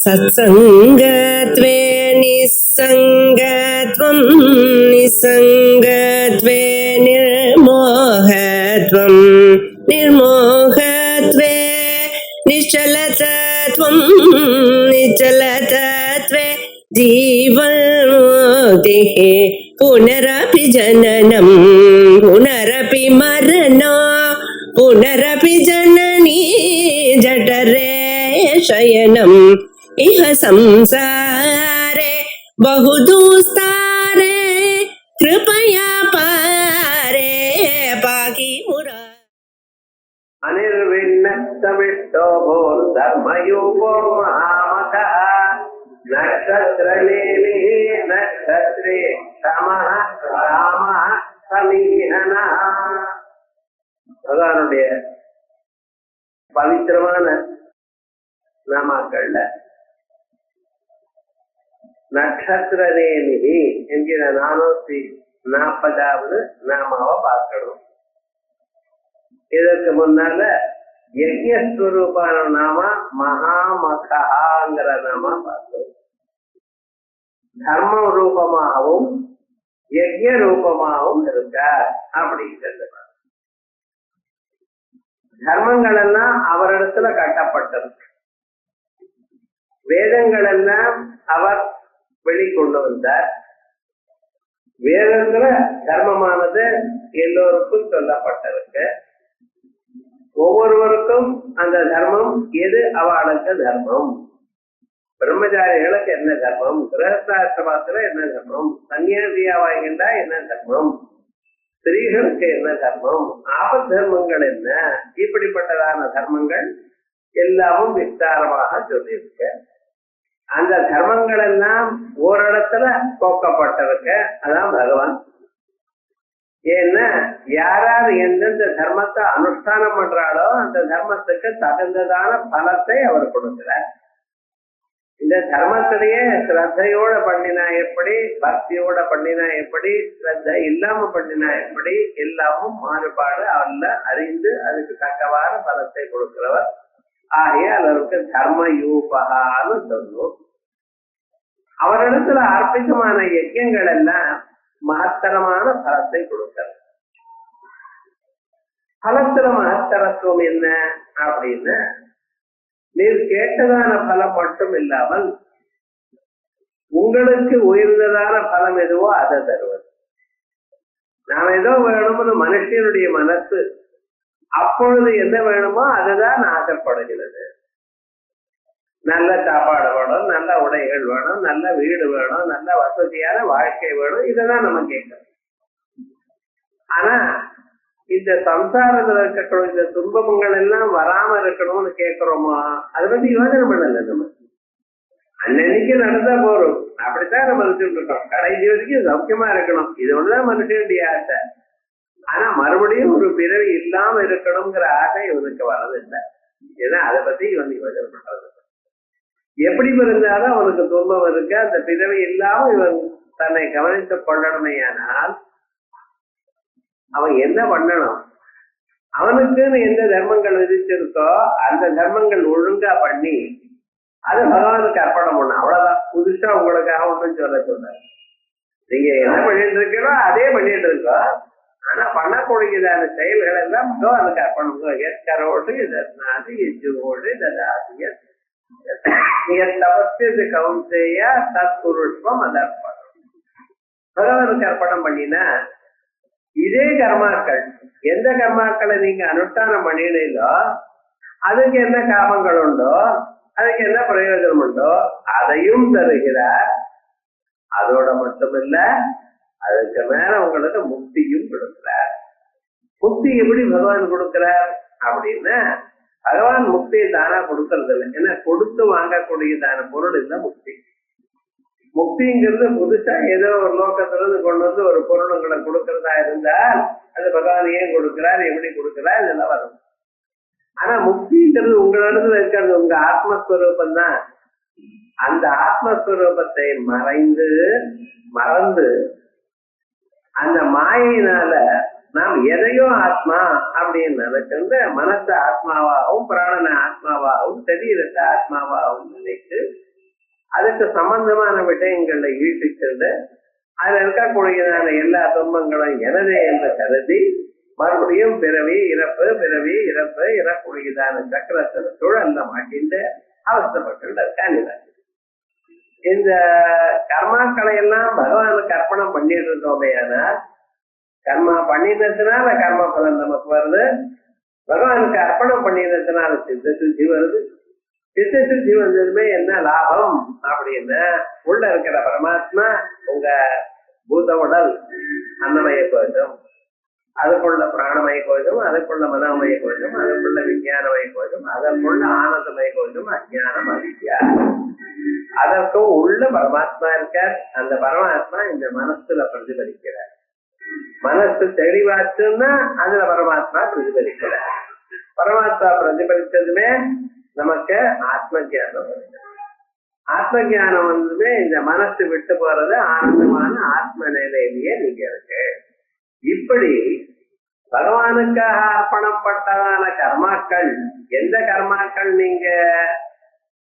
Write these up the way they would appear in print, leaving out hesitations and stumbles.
सत्सङ्गत्वे निस्सङ्गत्वं निस्सङ्गत्वे निर्मोहत्वं निर्मोहत्वे निश्चलतत्वं निश्चलतत्वे जीवन्मुक्तिः पुनरपि जननं पुनरपि मरणं पुनरपि जननी जठरे शयनम् इह संसारे बहुदुस्तारे कृपया पारे पाहि मुरा अनिर्विण्णस्तमिष्टो भूर्धर्मयूपो महामखः नक्षत्रनेमिः नक्षत्रे क्षमः रामः समीहनः. பகவானுடைய பவித்திரமான நாமாக்கள்ல நட்சத்திரநேமிகி என்கிற 440வது நாமாவை பார்க்கணும். இதற்கு முன்னால யஜ்ஞஸ்வரூபான நாம மகாமகாங்கிற நாம பார்த்தோம். தர்ம ரூபமாகவும் யஜ்ஞ ரூபமாகவும் இருக்க அப்படிங்கிறது. தர்மங்கள் எல்லாம் அவரிடத்துல கட்டப்பட்டது. வேதங்கள் எல்லாம் அவர் வெளிக்கொண்டு வந்தார். வேதத்துல தர்மமானது எல்லோருக்கும் சொல்லப்பட்டிருக்கு. ஒவ்வொருவருக்கும் அந்த தர்மம் எது அவளுக்கு தர்மம், பிரம்மச்சாரிகளுக்கு என்ன தர்மம், கிரகஸ்தாசிரமத்துல என்ன தர்மம், சன்னியாசியாவாய்கின்றா என்ன தர்மம், ஸ்திரீகளுக்கு என்ன தர்மம், ஆபத் தர்மங்கள் என்ன, இப்படிப்பட்டதான தர்மங்கள் எல்லாமும் விஸ்தாரமாக சொல்லியிருக்க. அந்த தர்மங்கள் எல்லாம் ஓரிடத்துல போக்கப்பட்டிருக்க. அதான் பகவான். ஏன்னா யாரார் எந்தெந்த தர்மத்தை அனுஷ்டானம் பண்றாளோ அந்த தர்மத்துக்கு தகுந்ததான பலத்தை அவர் கொடுக்கிறார். இந்த தர்மத்திலேயே ஸ்ரத்தையோட பண்ணினா எப்படி, பக்தியோட பண்ணினா எப்படி, ஸ்ரத்த இல்லாம பண்ணினா எப்படி, எல்லாமும் மாறுபாடு அவர்ல அறிந்து அதுக்கு தக்கவான பலத்தை கொடுக்கிறவர். ஆகையால் அவருக்கு தர்மயூபகான்னு சொல்லுவோம். அவரிடத்துல அர்ப்பிதமான யஜ்யங்கள் எல்லாம் மகத்தரமான பலத்தை கொடுக்கிறது. பலத்துல மகத்தரத்துவம் என்ன அப்படின்னு, நீர் கேட்டதான பலம் மட்டும் இல்லாமல் உங்களுக்கு உயர்ந்ததான பலம் எதுவோ அதை தருவது. நாம ஏதோ வேணும்னு மனுஷனுடைய மனசு அப்பொழுது என்ன வேணுமோ அதுதான் ஆசைப்படுகிறது. நல்ல சாப்பாடு வேணும், நல்ல உடைகள் வேணும், நல்ல வீடு வேணும், நல்ல வசதியான வாழ்க்கை வேணும், இதெல்லாம் நம்ம கேட்கணும். ஆனா இந்த சம்சாரத்துல இருக்கக்கூடிய இந்த துன்பங்கள் எல்லாம் வராம இருக்கணும்னு கேட்கிறோமா, அதை பத்தி யோசனை பண்ணல. நம்ம அன்னைக்கு நடந்தா போறோம், அப்படித்தான் நம்ம நினைச்சுட்டு இருக்கோம். கடைசி வரைக்கும் சௌக்கியமா இருக்கணும், இது ஒண்ணுதான் மனுஷனுடைய ஆசை. ஆனா மறுபடியும் ஒரு பிறவி இல்லாம இருக்கணுங்கிற ஆசை இவனுக்கு வரதில்லை. ஏன்னா அதை பத்தி இவன் யோசனை பண்றது. எப்படி இருந்தாலும் அவனுக்கு துன்பம் இருக்கு. அந்த பிறவி இல்லாம இவன் தன்னை கவனித்துக் கொள்ளணுமையானால் அவன் என்ன பண்ணணும்? அவனுக்குன்னு எந்த தர்மங்கள் விதிச்சிருக்கோ அந்த தர்மங்கள் ஒழுங்கா பண்ணி அதை பகவானுக்கு அர்ப்பணம் பண்ண. அவ்வளவுதான். புதுசா உங்களுக்காக ஒன்றும் சொல்ல. நீங்க என்ன பண்ணிட்டு இருக்கீங்களோ அதே பண்ணிட்டு இருக்கோம். ஆனா பண்ணக்கூடியதான செயல்கள் எல்லாம் பகவானுக்கு அர்ப்பணம். ஏற்கரோடு இதனாது எஜ்ஜுவோடு இதாசிய தபஸ்து கவுன்சேய சத்புருஷ்வம் அது அர்ப்பணம். பகவானுக்கு அர்ப்பணம் பண்ணினா இதே கர்மாக்கள், எந்த கர்மாக்களை நீங்க அனுஷ்டானம் பண்ணினீங்களோ அதுக்கு என்ன காமங்கள் உண்டோ, அதுக்கு என்ன பிரயோஜனம் உண்டோ அதையும் தருகிறார். அதோட மட்டுமில்ல, அதுக்கு மேல உங்களுக்கு முக்தியும் கொடுக்கிறார். முக்தி எப்படி பகவான் கொடுக்கிறார் அப்படின்னா, பகவான் முக்தியை தானா கொடுக்கறது இல்லை. ஏன்னா கொடுத்து வாங்கக்கூடியதான பொருள் இல்லை முக்தி. முக்திங்கிறது புதுசா ஏதோ ஒரு லோகத்துல இருந்து கொண்டு வந்து ஒரு பொருள் உங்களை கொடுக்கறதா இருந்தால் அது பகவான் ஏன் கொடுக்கிறார், எப்படி கொடுக்கிறார், இதெல்லாம் வரும். ஆனா முக்திங்கிறது உங்களிடத்துல இருக்கிறது உங்க ஆத்மஸ்வரூபம் தான். அந்த ஆத்மஸ்வரூபத்தை மறந்து அந்த மாயினால நாம் எதையோ ஆத்மா அப்படின்னு நினைச்சிருந்து மனசை ஆத்மாவாகவும் பிராணனை ஆத்மாவாகவும் சரீரத்தை ஆத்மாவாகவும் நினைத்து அதுக்கு சம்பந்தமான விஷயங்கள்ல ஈட்டிச்சென்று அதுல இருக்கக்கூடியதான எல்லா துன்பங்களும் எனதே என்று கருதி மறுபடியும் பிறவி இறப்பு பிறவி இறப்பு இறக்கூடியதான சக்கரத்துல சுழல்ல மாட்டிட்டு அவசரப்பட்டு இருக்கான். இந்த கர்மாக்களை எல்லாம் பகவானுக்கு அர்ப்பணம் பண்ணிட்டு இருக்கோமே, ஆனால் கர்மா பண்ணினதுனால கர்ம பலன் நமக்கு வருது, பகவானுக்கு அர்ப்பணம் பண்ணினதுனால சித்த சுத்தி வருது. சித்த சுத்தி வந்ததுமே என்ன லாபம் அப்படின்னா, உள்ள இருக்கிற பரமாத்மா உங்க பூத உடல் அன்னமய கோஷம், அதுக்குள்ள பிராணமய கோஷம், அதுக்குள்ள மனோமய கோஷம், அதுக்குள்ள விஞ்ஞானமய கோஷம், அதற்குள்ள ஆனந்தமய கோஷம், அஜ்ஞானம் அவித்யா, அதற்கும் உள்ள பரமாத்மா இருக்கார். அந்த பரமாத்மா இந்த மனசுல பிரதிபலிக்கிறார். மனசு தெளிவாச்சுன்னா அதுல பரமாத்மா பிரதிபலிக்கிறார். பரமாத்மா பிரதிபலித்ததுமே நமக்கு ஆத்ம ஜானம் வருது. ஆத்ம ஜானம் வந்ததுமே இந்த மனசு விட்டு போறது ஆனந்தமான ஆத்ம நிலையிலேயே நீங்க இருக்கு. இப்படி பகவானுக்காக அர்ப்பணப்பட்டதான கர்மாக்கள், எந்த கர்மாக்கள் நீங்க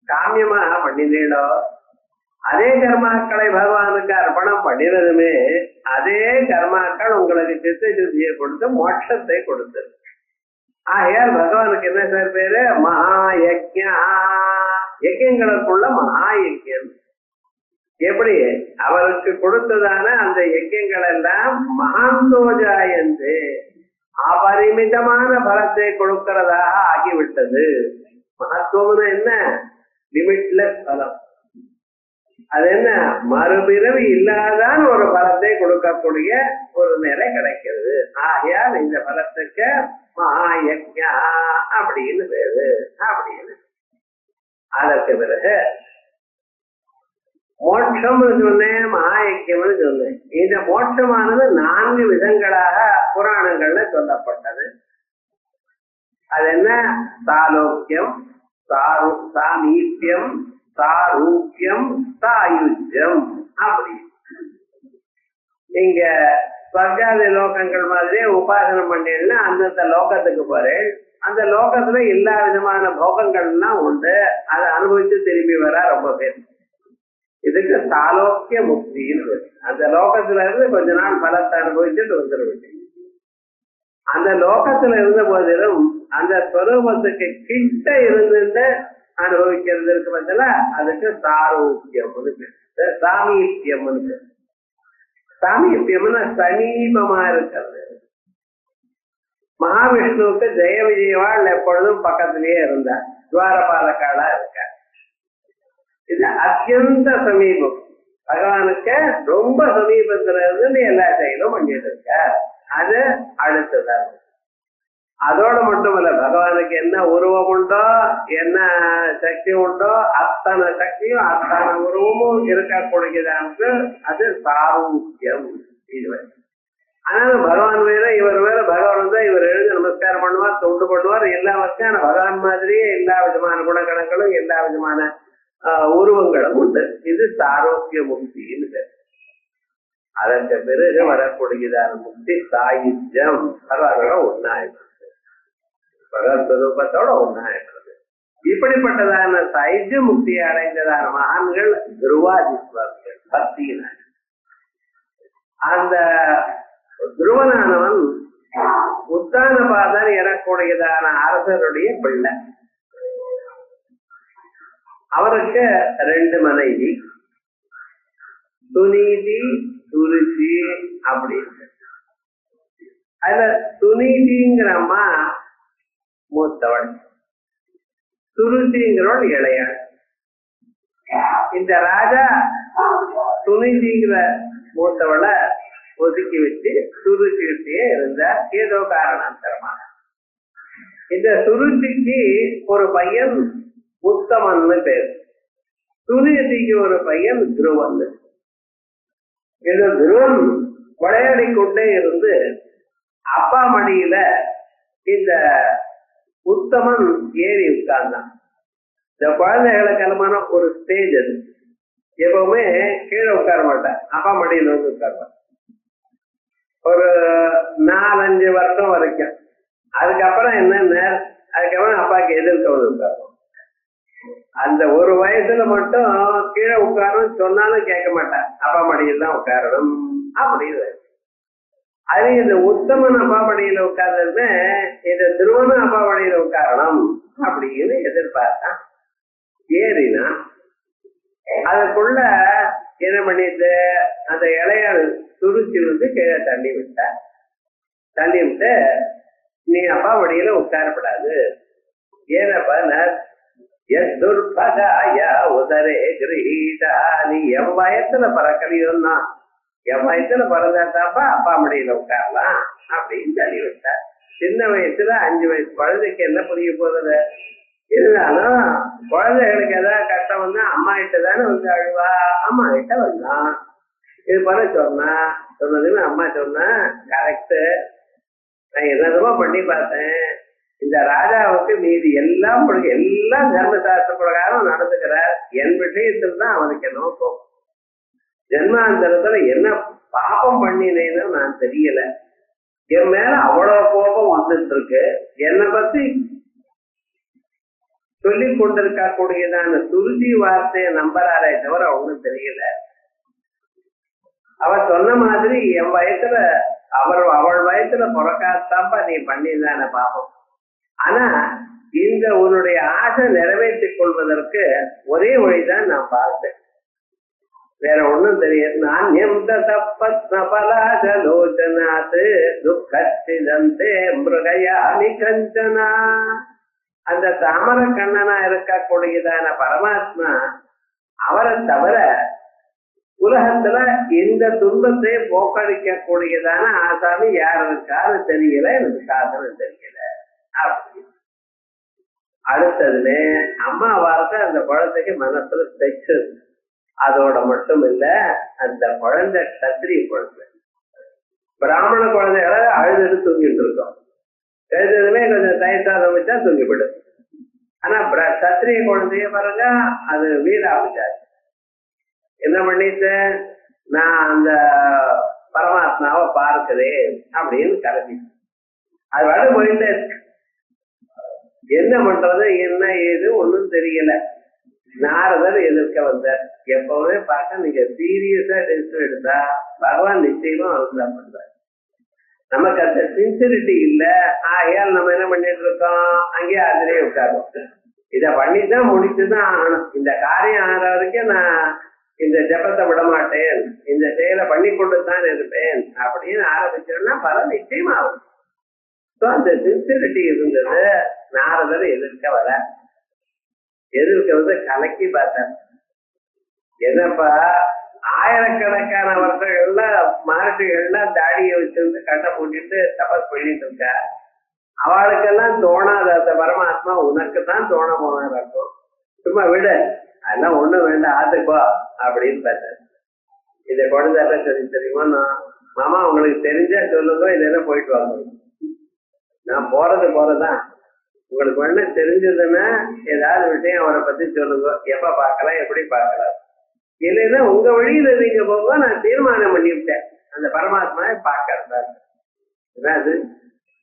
காமியமாக பண்ணினீங்களோ அதே கர்மாக்களை பகவானுக்கு அர்ப்பணம் பண்ணினதுமே அதே கர்மாக்கள் உங்களுக்கு சித்த சுத்தியை கொடுத்து மோட்சத்தை கொடுத்தது. ஆகையால் பகவானுக்கு என்ன சார் பேரு? மகாயஜ்ஞா. யஜ்யங்களுக்குள்ள மகாயஜ்யம். எப்படி அவருக்கு கொடுத்ததான அந்த யஜ்யங்கள் எல்லாம் மகாந்தோஜாயந்து அபரிமிதமான பலத்தை கொடுக்கிறதாக ஆகிவிட்டது. மகத்துவம்னா என்ன? லிமிட்லெஸ் பலம். அது என்ன? மறுபிறவி இல்லாதான் ஒரு பலத்தை கொடுக்கக்கூடிய ஒரு நிலை கிடைக்கிறது. ஆகையால் இந்த பலத்துக்கு மகாயஜ்ஞா அப்படின்னு பேரு. அப்படின்னு அதற்கு பிறகு மோட்சம்னு சொன்னேன், மகாயஜ்யம்னு சொன்னேன். இந்த மோட்சமானது 4 விதங்களாக புராணங்கள்ல சொல்லப்பட்டது. அது என்ன? சாலோக்கியம், சாமீபியம், சாரூபியம், சாயுஜ்யம். அப்படி நீங்க ஸ்வர்காதி லோகங்கள் மாதிரியே உபாசனம் பண்ணீங்கன்னா அந்தந்த லோகத்துக்கு போறேன். அந்த லோகத்துல எல்லா விதமான போகங்கள்லாம் உண்டு. அதை அனுபவிச்சு திரும்பி வர ரொம்ப பேர். இதுக்கு சாலோக்கிய முக்தின்னு. அந்த லோகத்துல இருந்து கொஞ்ச நாள் பலத்தை அனுபவிச்சுட்டு வந்துருவீங்க. அந்த லோகத்துல இருந்த போதிலும் அந்த ஸ்வரூபத்துக்கு கிட்ட இருந்து அனுபவிக்கிறது இருக்கு பதில, அதுக்கு சாரோக்கியம், சாமீபியம். சாமீபியம்னா சமீபமா இருக்கிறது. மகாவிஷ்ணுவுக்கு ஜெய விஜயவாள் எப்பொழுதும் பக்கத்திலேயே இருந்தார், துவாரபாலக்காளா இருக்கார். இது அத்தியந்த சமீபம். பகவானுக்கு ரொம்ப சமீபத்துல இருந்து எல்லா செயலும் பண்ணிட்டு இருக்கார். அது அடுத்ததான். அதோட மட்டுமல்ல, பகவானுக்கு என்ன உருவம் உண்டோ, என்ன சக்தி உண்டோ, அத்தனை சக்தியும் அத்தனை உருவமும் இருக்கக்கூடியதான்னு அது சாரூக்கியம். இதுவரை ஆனாலும் பகவான் வேற இவர் வேற. பகவான் தான் இவர் எழுந்து நமஸ்காரம் பண்ணுவார், தொண்டு பண்ணுவார், எல்லா வகையான பகவான் மாதிரியே எல்லா விதமான குணகணங்களும் எல்லா விதமான உருவங்களும் உண்டு. இது சாரோக்கிய முக்தின்னு பேர். அதற்கு பிறகு வரக்கூடியதான முக்தி சாயுஜ்யம். பகவானோட ஒன்னாயிடுறது, பகவத்ஸ்வரூபத்தோட ஒன்னாயிடுறது. இப்படிப்பட்டதான சாயுஜ்ய முக்தியை அடைந்ததான மகான்கள் துருவாதிஸ்வர்கள், பக்தியினர். அந்த துருவனானவன் உத்தானபாதன் எனக்கூடியதான அரசருடைய பிள்ளை. அவருக்கு 2 மனைவி, சுனீதி, சுருச்சி அப்படின்னு. அதுல சுனீதிங்கிற அம்மா மூத்தவள், சுருச்சிங்கிறவள் இளையாள். இந்த ராஜா சுனீதிங்கிற மூத்தவளை ஒதுக்கி வச்சு சுருச்சிக்கிட்டே இருந்தார் ஏதோ காரணாந்தரமா. இந்த சுருச்சிக்கு ஒரு பையன் உத்தமன்னு பேர், சுருச்சிக்கு ஒரு பையன் துருவன். இந்த துருவன் விளையாடி கொண்டே இருந்து அப்பா மடியில இந்த உத்தமன் ஏறி உட்கார்ந்தான். இந்த குழந்தைகளுக்கெல்லாமான ஒரு ஸ்டேஜ் அது. எப்பவுமே கீழே உட்கார மாட்டேன், அப்பா மடியில வந்து உட்காருவான். ஒரு 4-5 வருஷம் வரைக்கும். அதுக்கப்புறம் என்னன்னா, அதுக்கப்புறம் அப்பாவுக்கு எதிர்க்க வந்து உட்காருவோம். அந்த ஒரு வயசுல மட்டும் கீழே உட்காரணும் சொன்னாலும் கேட்க மாட்டான். அப்பா மடியில் தான் உட்காரணும் அப்படின்னு. அது இந்த உத்தமன் அப்பா மடியில உட்கார்ந்து இந்த திருவனும் அப்பா மடியில உட்காரணும் அப்படின்னு எதிர்பார்த்தான். ஏறினா அதுக்குள்ள என்ன பண்ணிட்டு அந்த இலைய துருச்சி கீழே தள்ளி விட்ட. தள்ளி விட்டு நீ அப்பா மடியில உட்காரப்படாது. ஏனப்பா உதரே கிரீடா, நீ என் வயத்துல பறக்கலையோன்னா என் வயசுல பிறந்தாத்தாப்பா அப்பா மடியில உட்காரலாம் அப்படின்னு தள்ளி விட்டார். சின்ன வயசுல 5 வயசு குழந்தைக்கு என்ன புரிய போறது? இருந்தாலும் குழந்தைகளுக்கு ஏதாவது கஷ்டம் வந்தா அம்மா கிட்ட தானே வந்து அழுவா. அம்மா கிட்ட வந்தான். இது போல சொன்னதுன்னு அம்மா சொன்னா கரெக்டு. நான் என்னதுமா பண்ணி பார்த்தேன். இந்த ராஜாவுக்கு மீதி எல்லாம் தர்மசாஸ்திர பிரகாரம் நடந்துக்கிறார். என் விஷயத்தில் தான் அவனுக்கு என்ன போகும். ஜென்மாந்தரத்துல என்ன பாபம் பண்ணினேன்னு நான் தெரியல. என் மேல அவ்வளவு கோபம் வந்துட்டு இருக்கு. என்னை பத்தி சொல்லி கொண்டிருக்க கூடியதான துருதி வார்த்தையை நம்புறாரே தவிர ஒண்ணும் தெரியல. அவ சொன்ன மாதிரி என் வயசுல அவள் வயசுல பிறக்காதாப்பா நீ பண்ணிதான பாபம். ஆனா இந்த உன்னுடைய ஆசை நிறைவேற்றிக் கொள்வதற்கு ஒரே வழிதான் நான் பார்த்தேன். வேற ஒண்ணும் தெரியாது. நான் எந்த தப்பலோச்சனாத்து துக்கச்சிதந்தே மிருகயாமி கஞ்சனா. அந்த தாமர கண்ணனா இருக்கக்கூடியதான பரமாத்மா அவரை தவிர உலகத்துல இந்த துன்பத்தை போக்கடிக்க கூடியதான ஆசாமி யார் இருக்காரு தெரியல. எனக்கு சாதனம் தெரியல. அப்படி அடுத்ததுல அம்மா வார்த்தை அந்த குழந்தைக்கு மனசுல தைச்சு. அதோட மட்டும் இல்ல, அந்த குழந்தை சத்திரிய குழந்தை. பிராமண குழந்தைகளை அழுது தூங்கிட்டு இருக்கோம். எழுதுமே கொஞ்சம் தயசாதம் வச்சா தூங்கிவிடும். ஆனா சத்திரிய குழந்தைய பாருங்க, அது வீடாபிச்சாரு. என்ன பண்ணிட்டு நான் அந்த பரமாத்மாவை பார்க்கிறேன் அப்படின்னு கிளம்பி அது வட போயிட்டு என்ன பண்றது என்ன ஏது ஒண்ணும் தெரியல. நாரதர் எதிர்க்க வந்தார். எப்பவுமே பார்க்க நீங்க சீரியஸா டெஸ்ட் எடுத்தா பகவான் நிச்சயமா அனுகிரகம் பண்றார். நமக்கு அந்த சின்சிரிட்டி இல்ல. ஆகையால் நம்ம என்ன பண்ணிட்டு இருக்கோம், அங்கேயே அதிலே உட்காரும். இத பண்ணிதான் முடிச்சுதான் ஆகணும். இந்த காரியம் ஆகிற வரைக்கும் நான் இந்த ஜபத்தை விட மாட்டேன், இந்த செயலை பண்ணி கொண்டுதான் இருப்பேன் அப்படின்னு ஆரம்பிச்சோம்னா பலன் நிச்சயமா ஆகும். அந்த சின்சிரிட்டி இருந்தது. நாரதர் எதிர்க்க வர கலக்கி பார்த்தார். என்னப்பா ஆயிரக்கணக்கான வருஷங்கள்ல மகர்ஷிகள்லாம் தாடியை வச்சிருந்து கட்டை போட்டுட்டு தபஸ் பண்ணிட்டு இருக்க. அவளுக்கெல்லாம் தோணாத அந்த பரமாத்மா உனக்கு தான் தோண போனார். இருக்கும் சும்மா விட அதெல்லாம் ஒண்ணும் வேண்டாம் ஆத்துப்பா அப்படின்னு பார்த்தார். இதை குழந்தை சரி தெரியுமா, நான் மாமா உங்களுக்கு தெரிஞ்சா சொல்லுங்க, இதெல்லாம் போயிட்டு வாங்க. நான் போறதுதான். உங்களுக்கு வேணா தெரிஞ்சதுன்னா ஏதாவது விஷயம் அவரை பத்தி சொல்லுங்க. எப்ப பார்க்கலாம், எப்படி பார்க்கலாம். இல்லைன்னா உங்க வழியில நீங்க போக நான் தீர்மானம் பண்ணிவிட்டேன். அந்த பரமாத்மாவை பார்க்கறதா. அது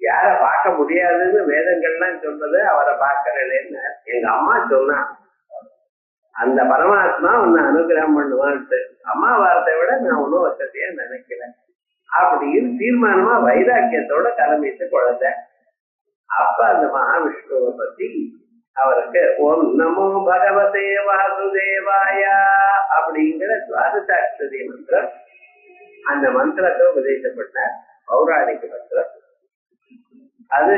யார பார்க்க முடியாதுன்னு வேதங்கள்லாம் சொல்றது, அவரை பார்க்கறேன்னு எங்க அம்மா சொன்னா. அந்த பரமாத்மா உன்னை அனுகிரகம் பண்ணுவான்ட்டு அம்மா வார்த்தை விட நான் ஒன்னும் வசதியா நினைக்கல அப்படின்னு தீர்மானமா வைராக்கியத்தோட கிளம்பிட்டு குழந்தை. அப்ப அந்த மகாவிஷ்ணுவை பத்தி அவருக்கு ஓம் நமோ பகவதே வாசுதேவாயா அப்படிங்கிற துவாதசாட்சரி மந்திரம், அந்த மந்திரத்தை உபதேசப்பட்டார். பௌராணிக மந்திரம். அது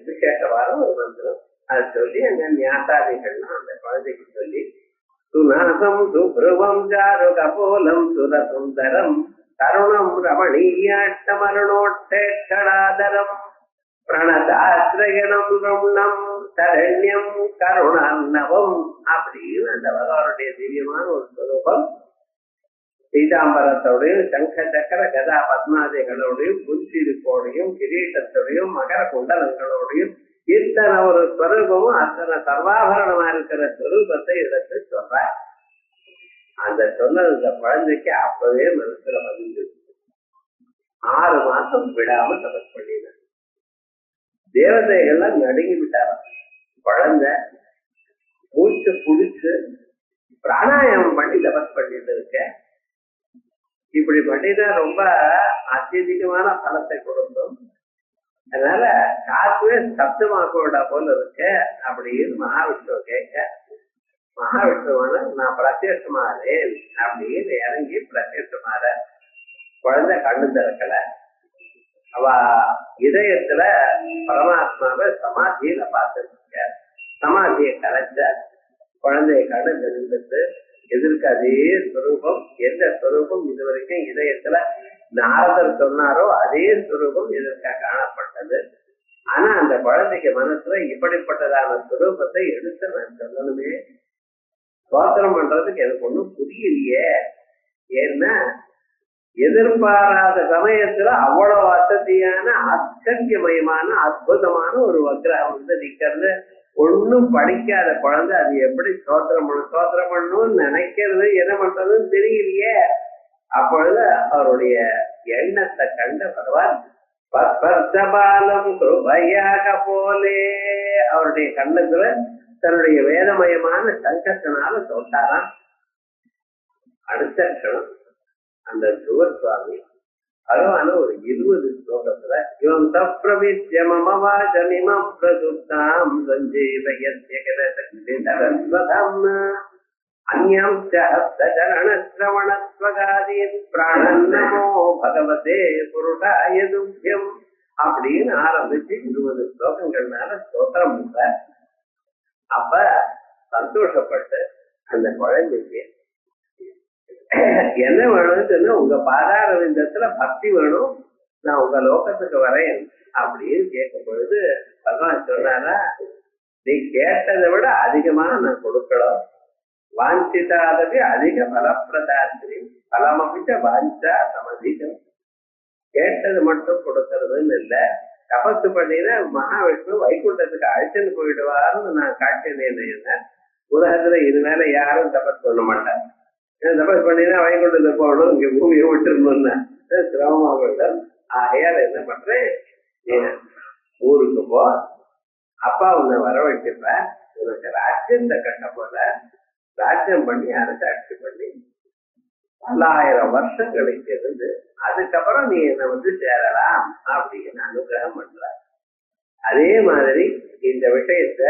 விசேஷமான ஒரு மந்திரம். அது சொல்லி அங்க ஞாசாதிகள்லாம் அந்த குழந்தைக்கு சொல்லி சுநாசம் சுப்ருவம் சாரு கபோலம் சுர சுந்தரம் தருணம் ரமணீயாட்டமருணோட்டேஷடாதரம் பிரணதாசிரயணம் ரம்ணம் சரண்யம் கருணார்ணவம் அப்படின்னு அந்த பகவானுடைய திவ்யமான ஒரு ஸ்வரூபம். பீதாம்பரத்தோடையும் சங்க சக்கர கதா பத்மாதிகளோடையும் புஞ்சிருப்போடையும் கிரீட்டத்தோடையும் மகர குண்டலங்களோடையும் இத்தனை ஒரு ஸ்வரூபமும் அத்தனை சர்வாபரணமா இருக்கிற ஸ்வரூபத்தை எடுத்து சொல்ற. அந்த சொன்னது இந்த குழந்தைக்கு அப்பவே மனசுல வந்து 6 மாசம் விடாம தபஸ் பண்ணின. தேவதைகள்லாம் நடுங்கி விட்டார. குழந்தை மூச்சு புடிச்சு பிராணாயாமம் பண்ணி தபஸ் பண்ணிட்டு இருக்க. இப்படி பண்ணினா ரொம்ப அத்தியதிகமான பலத்தை கொடுக்கும். அதனால காத்துவே சப்தமாக்கோட போல இருக்கு அப்படின்னு மகாவிஷ்ணு கேட்க, மகாவிஷ்ணுவான நான் பிரத்யட்சமாறேன் அப்படின்னு இறங்கி பிரத்யட்சமாற. குழந்தை கண்ணு திறக்கல. அவ இதயத்துல பரமாத்மாவை சமாதியில பார்த்துருக்க. சமாதியை கலைச்ச குழந்தைய கண்ணு தெரிஞ்சிட்டு எதிர்க்கு அதே ஸ்வரூபம், எந்த ஸ்வரூபம் இதுவரைக்கும் இதயத்துல நாரதர் சொன்னாரோ அதே ஸ்வரூபம் எதிர்க்க காணப்பட்டது. ஆனா அந்த குழந்தைக்கு மனசுல இப்படிப்பட்டதான ஸ்வரூபத்தை எடுத்து நான் சொல்லணுமே, சோத்திரம் பண்றதுக்கு எனக்கு ஒண்ணும் புரியலையே. ஏன்னா எதிர்பாராத சமயத்துல அவ்வளவு வசதியான ஆச்சரியமயமான அற்புதமான ஒரு வக்கிரகம் வந்து நிக்கிறது. ஒண்ணும் படிக்காத குழந்தை அது எப்படி சோத்திரம் பண்ணணும்னு நினைக்கிறது, என்ன பண்றதுன்னு தெரியலையே. அப்பொழுது அவருடைய எண்ணத்தை கண்ட பகவான் பாலம் கிருபையாக போலே அவருடைய கண்ணத்துல தன்னுடைய வேதமயமான சங்கத்தினால சொல்றாராம். அடுத்த க்ஷணம் அந்த சுவர்சுவாமி பகவான ஒரு 20 ஸ்லோகத்துல இவன் தப்பிரவித்ய மம வாசமிமம் பிரசுப்தாம் சஞ்சீவயத்யகலசக்திதரஸ்வதம் அன்யம் சரணஸ்ரவணஸ்வகாதீன் பிராணன் நமோ பகவதே புருஷாய துப்யம் அப்படின்னு ஆரம்பிச்சு 20 ஸ்லோகங்கள்னால ஸ்தோத்திரம் பண்ற. அப்ப சந்தோஷப்பட்டு அந்த குழந்தைக்கு என்ன வேணும்னு சொன்னா, உங்க பாதார விந்தத்துல பக்தி வேணும், நான் உங்க லோகத்துக்கு வரேன் அப்படின்னு கேட்கும் பொழுது பகவான் சொன்னாரா, நீ கேட்டதை விட அதிகமா நான் கொடுக்கலாம். வாஞ்சிதாதவி அதிக பலப்பிரதாசிரி பலமபிச்ச வாஞ்சா சமதிகம். கேட்டது மட்டும் கொடுக்கறதுன்னு இல்லை, தபசு பண்ணினா மகாவிஷ்ணு வைகுண்டத்துக்கு அழைச்சிட்டு போயிடுவாருன்னு நான் காட்டினேன். உலகத்துல இது மேல யாரும் தபஸ் பண்ண மாட்டாங்க. தபஸ் பண்ணினா வைகுண்டத்துக்கு போகணும், இங்க பூமியை விட்டுருந்தோம்னா சிரமமாகட்டும். ஆகையால் என்ன பண்றேன், ஊருக்கு போ, அப்பா உன்னை வரவழைச்சிப்ப, உனக்கு ராஜ்யத்தை கட்ட போல ராஜ்யம் பண்ணி அரசாட்சி பண்ணி 1000 வருஷங்களுக்கு இருந்து அதுக்கப்புறம் நீ என்னை வந்து சேரலாம் அப்படின்னு அனுகிரகம் பண்ற. அதே மாதிரி இந்த விஷயத்த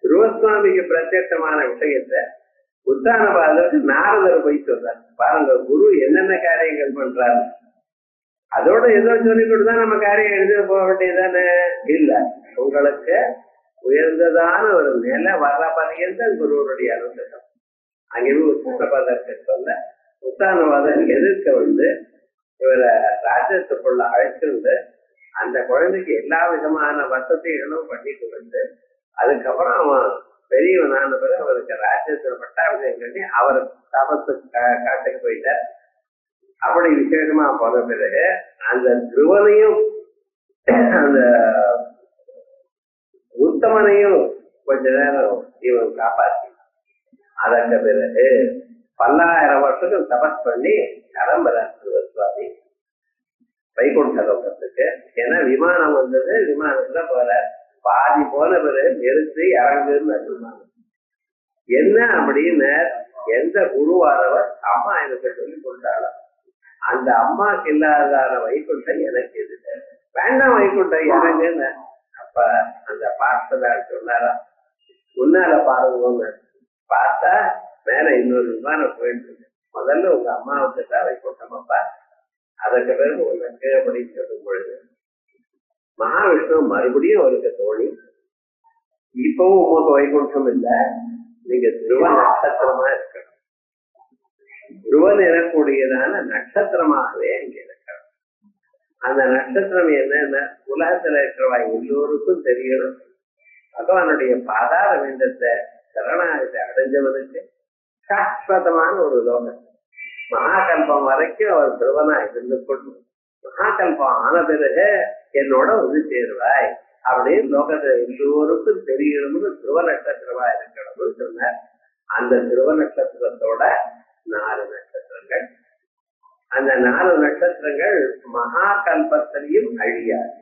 குருவசுவாமிக்கு பிரத்யட்சமான விஷயத்த உத்தானபாதருக்கு நாரதர் போய் சொல்றாரு. பாருங்க, குரு என்னென்ன காரியங்கள் பண்றாரு, அதோட ஏதோ சொல்லி கொடுத்தா நம்ம காரியம் எழுதி போக வேண்டியதானே? இல்ல, உங்களுக்கு உயர்ந்ததான ஒரு நிலை வர பரியந்த குருவனுடைய அனுகிரகம். அங்கேயும் உத்தானபாதருக்கு சொல்ல, உத்தானபாதர் எதிர்க்க வந்து இவரை ராஜ்யத்துக்குள்ள அழைச்சிருந்து அந்த குழந்தைக்கு எல்லா விதமான வசதிகளும் பண்ணிட்டு வந்து அதுக்கப்புறம் அவன் பெரியவனான பிறகு அவருக்கு ராஜ்யத்துல பட்டாபிஷேகம் பண்ணி அவர் தபத்து காட்டுக்கு போயிட்டார். அப்படி விசேஷமா போன பிறகு அந்த துருவனையும் அந்த உத்தமனையும் கொஞ்ச நேரம் இவன் காப்பாற்றி அதற்கு பிறகு 10,000 வருஷத்துக்கு தபஸ் பண்ணி கிளம்புறார் சுவாமி வைகுண்ட லோகத்துக்கு. ஏன்னா விமானம் வந்தது, விமானத்துல போற பாதி போன பிறகு நிறுத்தி இறங்குன்னு விமானம். என்ன அப்படின்னு எந்த குருவாரவர் அம்மா எனக்கு சொல்லி கொடுத்தாளோ அந்த அம்மாக்கு இல்லாதான வைகுண்டம் எனக்கு எது வேண்டாம், வைகுண்டம் இறங்குன்னு. அப்ப அந்த பார்த்ததால் சொன்னாரா, முன்னால பாருங்க, பார்த்தா மேல இன்னொரு விமானம் போயிட்டு இருக்கு. முதல்ல உங்க அம்மாவுக்கு தான் வைகுண்டம் அப்பா, அதற்கு பிறகு உனக்கு அப்படின்னு சொல்லும் பொழுது மகாவிஷ்ணு மறுபடியும் அவருக்கு தோணி, இப்பவும் உங்களுக்கு வைகுண்டம் இல்லை, நீங்க துருவ நட்சத்திரமா இருக்கணும், துருவன் எனக்கூடியதான நட்சத்திரமாகவே இங்க இருக்கணும். அந்த நட்சத்திரம் என்னன்னா உலகத்துல இருக்கிறவா எல்லோருக்கும் தெரியணும். பகவானுடைய பாதார விந்தத்தை சரணாகத்தை அடைஞ்சவனுக்கு சாஸ்வதமான ஒரு லோகம். மகாகல்பம் வரைக்கும் அவர் திருவனா இருந்து கொண்டு மகாகல்பம் ஆன பிறகு என்னோட வந்து சேருவாய் அப்படின்னு லோகத்துல எல்லோருக்கும் தெரியணும்னு திருவ நட்சத்திரமா இருக்கணும்னு சொன்னார். அந்த திருவ நட்சத்திரத்தோட 4 நட்சத்திரங்கள், அந்த 4 நட்சத்திரங்கள் மகாகல்பத்திலையும் அழியாது.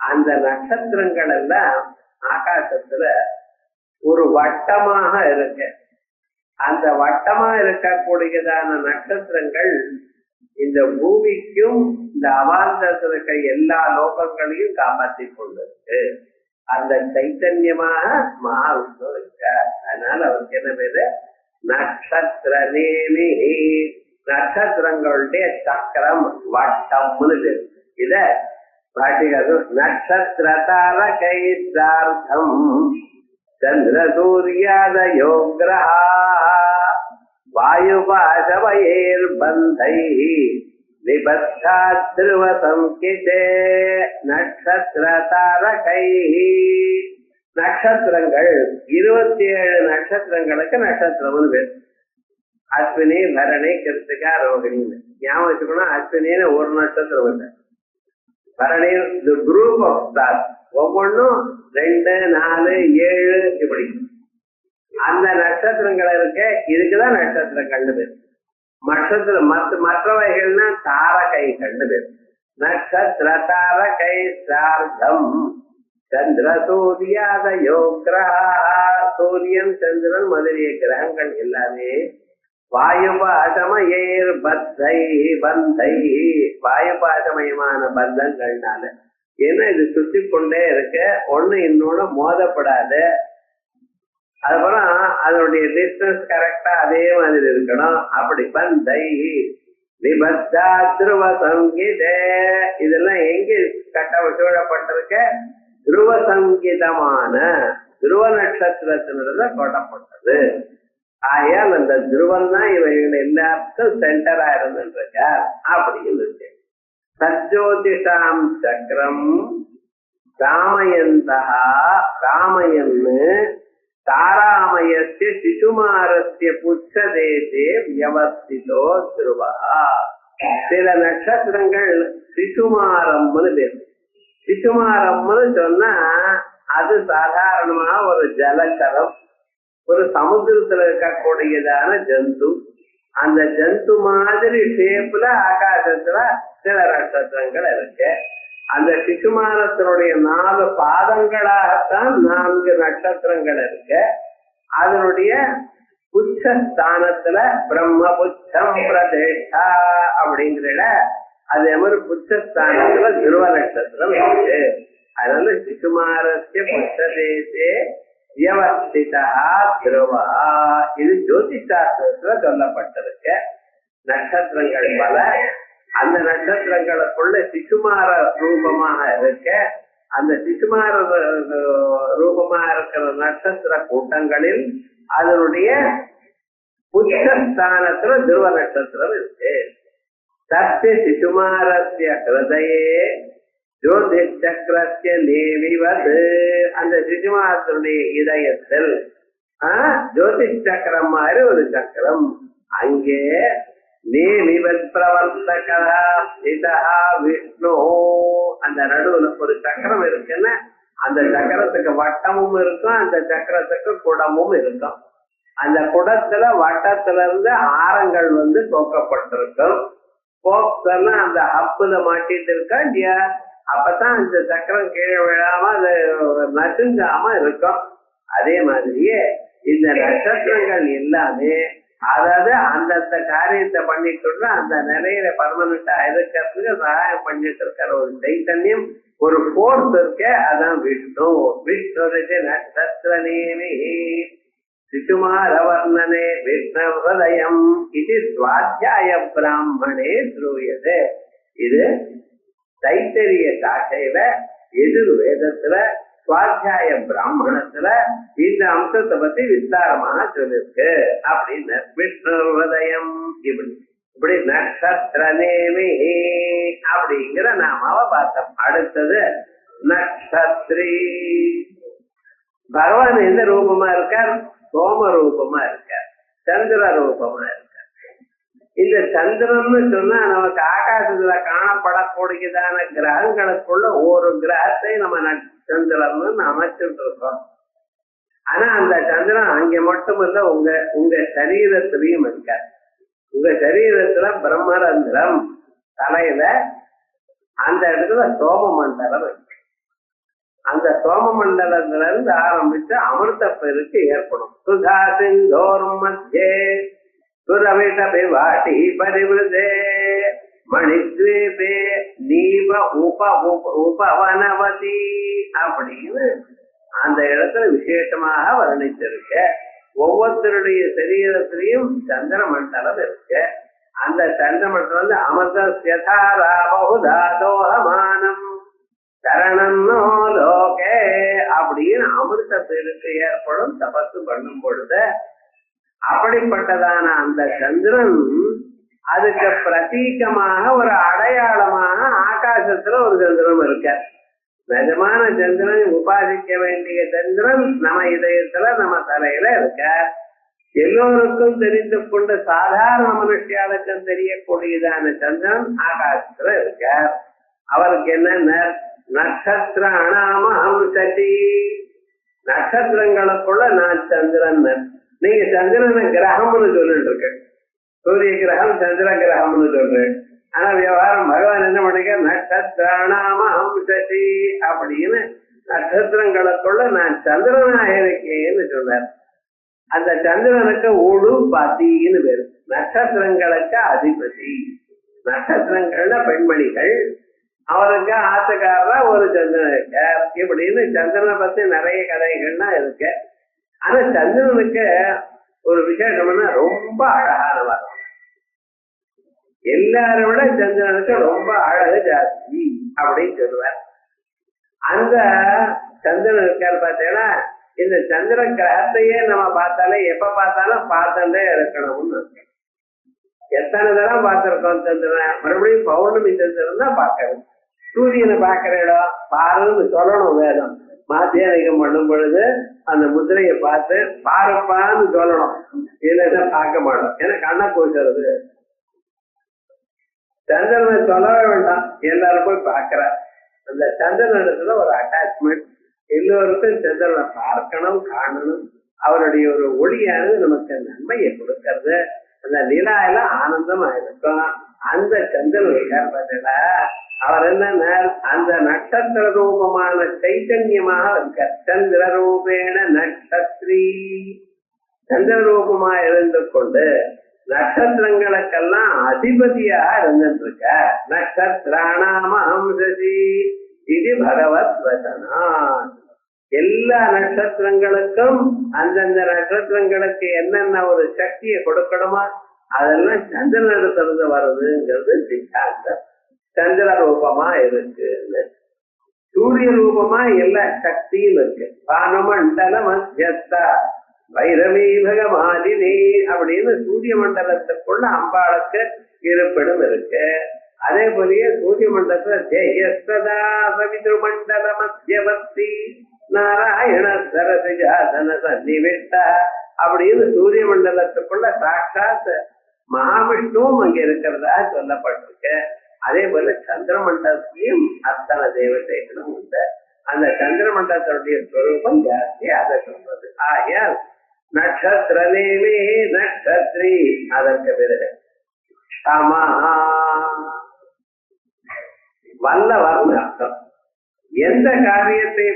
அந்த நட்சத்திரங்கள் எல்லாம் ஆகாசத்துல ஒரு வட்டமாக இருக்கு. அந்த வட்டமா இருக்கக்கூடியதான நட்சத்திரங்கள் இந்த பூமிக்கும் இந்த அவாந்தத்தில் இருக்க எல்லா லோகங்களையும் காப்பாற்றிக் கொண்டிருக்கு. அந்த சைத்தன்யமாக மகாவிஷ்ணு இருக்கார். அதனால அவருக்கு என்ன பேரு? நட்சத்திர நேமி. நட்சத்திரங்களுடைய சக்கரம் வட்டம்னு பேரு. இத பாட்டிகாது நட்சத்திர தாரகைர்த்தம் சந்திர சூர்யாதயோ கிரஹா வாயுபாசவயேர்பந்தை நிபத்தா திருவ சம்கிதே நட்சத்திர தாரகை. நட்சத்திரங்கள் 27 நட்சத்திரங்களுக்கு நட்சத்திரம்னு பேர். அஸ்வினி, பரணி, கிருத்திகா, ரோகிணின்னு ஞாபகம் வச்சுக்கணும். அஸ்வினின்னு ஒரு நட்சத்திரம் இல்லை. பரணி குரூப் ஆஃப் ஸ்டார், ஒவ்வொன்றும் 2, 4, 7 இப்படி அந்த நட்சத்திரங்கள் இருக்க. இதுக்குதான் நட்சத்திரங்கள்னு பேர். மற்றவைகள்னா தாரகைகள்னு பேர். நட்சத்திர தாரகை சார்த்தம் சந்திர சூர்யாதயோ கிரஹா. சூரியன், சந்திரன் முதலிய கிரகங்கள் எல்லாமே வாயுபாசமயேர் பத்தை பந்தை வாயுபாசமயமான பந்தங்கள்னால. ஏன்னா இது சுத்தி கொண்டே இருக்க, ஒண்ணு இன்னொன்னு மோதப்படாது. அதுக்கப்புறம் அதனுடைய டிஸ்டன்ஸ் கரெக்டா அதே மாதிரி இருக்கணும். அப்படி பந்தை நிபத்தா துருவ சங்கீதே. இதெல்லாம் எங்க சூழப்பட்டிருக்க? துருவ சங்கீதமான துருவ நட்சத்திரத்தினோட கொட்டப்பட்டது. ஆகையால் அந்த துருவன் தான் இவைகள் எல்லாருக்கும் சென்டரா இருந்துருக்க அப்படின்னு இருக்கு. சஜ்ஜோதிஷாம் சக்கரம் ராமயந்தா ராமயன்னு தாராமயஸ்ய சிசுமாரஸ்ய புச்சதேசே வியவஸ்திதோ துருவா. சில நட்சத்திரங்கள் சிசுமாரம்னு பேர். சிசுமாரம்னு சொன்னா அது சாதாரணமா ஒரு ஜலச்சரம், ஒரு சமுத்திரத்துல இருக்கக்கூடியதான ஜந்து. அந்த ஜந்து மாதிரி ஷேப்ல ஆகாசத்துல சில நட்சத்திரங்கள் இருக்கு. அந்த சிசுமானத்தினுடைய 4 பாதங்களாகத்தான் 4 நட்சத்திரங்கள் இருக்கு. அதனுடைய புச்சஸ்தானத்துல பிரம்ம புச்சம் பிரதேஷா அப்படிங்கிற அதே மாதிரி புச்சஸ்தானத்துல துருவ நட்சத்திரம் இருக்கு. அதனால சிசுமாரஸ்ய புச்சதேசே வியவஸ்திதா துருவா. இது ஜோதிஷாஸ்திரத்துல சொல்லப்பட்டிருக்க. நட்சத்திரங்கள் பல, அந்த நட்சத்திரங்களுக்குள்ள சிசுமார ரூபமாக இருக்க. அந்த சிசுமார ரூபமாக இருக்கிற நட்சத்திர கூட்டங்களில் அதனுடைய புச்சஸ்தானத்துல துருவ நட்சத்திரம் இருக்கு. சத்திய சிசுமாரஸ்ய ஹிருதயே ஜோதி சக்கரஸ்ய நேவிவது. அந்த சிசுமாரத்தினுடைய இதயத்தில் ஜோதி சக்கரம் மாதிரி ஒரு சக்கரம். அங்கே நேமிவத் பிரவர்த்தகரா விஷ்ணு. அந்த நடுவுல ஒரு சக்கரம் இருக்குன்னா அந்த சக்கரத்துக்கு வட்டமும் இருக்கும், அந்த சக்கரத்துக்கு குடமும் இருக்கும். அந்த குடத்துல வட்டத்துல இருந்து ஆரங்கள் தோக்கப்பட்டிருக்கும். போக்ஸெல்லாம் அந்த ஹப்புல மாட்டிட்டு இருக்கா இல்லையா? அப்பதான் அந்த சக்கரம் கீழே விழாம அது நசுங்காம இருக்கும். அதே மாதிரியே இந்த நட்சத்திரங்கள் எல்லாமே அதாவது அந்தந்த காரியத்தை பண்ணிட்டு அந்த நிலையில பர்மனண்டா இருக்கிறதுக்கு சகாயம் பண்ணிட்டு இருக்கிற ஒரு சைத்தன்யம், ஒரு போர்ஸ் இருக்க. அதான் விஷ்ணு. விஷ்ணு நட்சத்திர நேமி சிசுமார வர்ணனே விஷ்ணு ஹிருதயம் இது ஸ்வாத்தியாய பிராமணே ஸ்ரூயதே. இது தைத்தரிய சாட்டையில எதிர்வேதத்துல சுவாத்தியாய பிராமணத்துல இந்த அம்சத்தை பத்தி விஸ்தாரமாக சொல்லிருக்கு. அப்படின்னு விஷ்ணு ஹிருதயம் இப்படி நட்சத்திர நேமி அப்படிங்கிற நாமாவ பார்த்தோம். அடுத்தது நட்சத்திரி. பகவான் எந்த ரூபமா இருக்கார்? சோம ரூபமா இருக்கார், சந்திர ரூபமா இருக்கார். இந்த சந்திரன்னு சொன்னா நமக்கு ஆகாசத்துல காணப்படக்கூடியதான கிரகங்களுக்குள்ள ஒரு கிரகத்தை நம்ம சந்திரன் அமைச்சுட்டு இருக்கோம். ஆனா அந்த சந்திரன் அங்க மட்டும் இல்ல, உங்க சரீரத்திலையும் இருக்கார். உங்க சரீரத்துல பிரம்மரந்திரம் தலையில அந்த இடத்துல சோம மண்டலம் இருக்கு. அந்த சோம மண்டலத்துல இருந்து ஆரம்பிச்சு அமிர்த பெருக்கு ஏற்படும். சுதா சிந்தோர் மத்தியே சுரவிட வாட்டி பரிவிருதே மணித்வீபே நீப உபவனவதி அப்படின்னு அந்த இடத்துல விசேஷமாக வர்ணிச்சிருக்க. ஒவ்வொருத்தருடைய சரீரத்திலையும் சந்திர மண்டலம் இருக்கு. அந்த சந்திர மண்டலம் வந்து அமிர்தோகமானம் சரணன்னோ லோகே அப்படின்னு அமிர்த பெருக்கு ஏற்படும் தபசு பண்ணும் பொழுது. அப்படிப்பட்டதான அந்த சந்திரன் அதுக்கு பிரதீகமாக ஒரு அடையாளமாக ஆகாசத்துல ஒரு சந்திரன் இருக்க. நிஜமான சந்திரன் உபாசிக்க வேண்டிய சந்திரன் நம்ம இதயத்துல நம்ம தலையில இருக்க. எல்லோருக்கும் தெரிந்து கொண்டு சாதாரண மனுஷியாளுக்கும் தெரியக்கூடியதான சந்திரன் ஆகாசத்துல இருக்க. அவருக்கு என்ன நட்சத்திர அனாமஹம் சதி, நட்சத்திரங்களுக்குள்ள நான் சந்திரன். நீங்க சந்திரனை கிரகம்னு சொல்லிட்டு இருக்க, சூரிய கிரகம் சந்திர கிரகம்னு சொல்றேன். ஆனா விவகாரம் பகவான் என்ன பண்ணிக்க நட்சத்திராணாமஹம் சதி அப்படின்னு நட்சத்திரங்களுக்குள்ள நான் சந்திரனாக இருக்கேன்னு சொன்னார். அந்த சந்திரனுக்கு ஒடு பதின்னு பேரு. நட்சத்திரங்களுக்கு அதிபதி. நட்சத்திரங்கள்ல பெண்மணிகள், அவருக்கு ஆத்துக்காரரா ஒரு சந்திரன் இருக்க. இப்படின்னு சந்திரனை பத்தி நிறைய கதைகள்லாம் இருக்கு. ஆனா சந்திரனுக்கு ஒரு விசேஷம்னா ரொம்ப அழகானவர். எல்லாரும் விட சந்திரனுக்கு ரொம்ப அழகு ஜாஸ்தி அப்படின்னு சொல்லுவார். அந்த சந்திரன் இருக்காரு பார்த்தீங்கன்னா, இந்த சந்திர கிரகத்தையே நம்ம பார்த்தாலே எப்ப பார்த்தாலும் பார்த்துட்டே இருக்கணும்னு. எத்தனை தடவை பார்த்திருக்கோம் சந்திரன். மறுபடியும் பௌர்ணமி சந்திரன் தான் பார்க்கணும். சூரியனை பார்க்கிற இடம் பாருன்னு சொல்லணும் வேதம். மாத்தியானிகம் பண்ணும் பொழுது அந்த முதிரையை பார்த்து பாருப்பான்னு சொல்லணும். இல்லைன்னா பார்க்க மாட்டோம். ஏன்னா கண்ணை கூசுறது. சந்திரனை சொல்லவே வேண்டாம், எல்லாரும் போய் பார்க்கிற. அந்த சந்திரன் இடத்துல ஒரு அட்டாச்மெண்ட். எல்லோருக்கும் சந்திரனை பார்க்கணும், காணணும். அவருடைய ஒரு ஒளியானது நமக்கு நன்மையை கொடுக்கறது. அந்த நிலாயில ஆனந்தமா இருக்கும். அந்த சந்திரன் இருக்கார் பார்த்தீங்களா, அவர் என்ன அந்த நட்சத்திர ரூபமான சைத்தன்யமாக இருக்கார். சந்திர ரூபேண நட்சத்திரி, சந்திர ரூபமா இருந்து கொண்டு நட்சத்திரங்களுக்கெல்லாம் அதிபதியா இருந்துட்டு இருக்க. நட்சத்திராணாமஹம் சதி இது பகவத் வசனா. எல்லா நட்சத்திரங்களுக்கும் அந்தந்த நட்சத்திரங்களுக்கு என்னென்ன ஒரு சக்தியை கொடுக்கணுமா அதெல்லாம் சந்திரனிடத்திலிருந்து வருதுங்கிறது சித்தாந்தம். சந்திர ரூபமா இருக்கு, சூரிய ரூபமா எல்லா சக்தியும் இருக்கு. பானுமண்டல மத்தியஸ்தா வைரவி பகவாதினி அப்படின்னு சூரிய மண்டலத்துக்குள்ள அம்பாளுக்கு இருப்பிடம் இருக்கு. அதே போலயே சூரிய மண்டலத்துல தேயஸ்ததா சவித்ரு மண்டல மத்தியவர்த்தி நாராயண சரசிஜாதன சன்னிவிட்ட அப்படின்னு சூரிய மண்டலத்துக்குள்ள சாட்சாத் மகாவிஷ்ணுவும் அங்க இருக்கிறதா சொல்லப்பட்டிருக்கு. அதே போல சந்திர மண்டலத்திலையும் அத்தனை தேவதைகளும் உண்டு. அந்த சந்திர மண்டலத்தினுடைய ஸ்வரூபம் ஜாஸ்தி அதை சொல்றது. ஆகையால் நட்சத்திரனேமே நட்சத்திரி அதற்கு பிறகு வல்லவர்னு அர்த்தம். எந்த காரியத்தை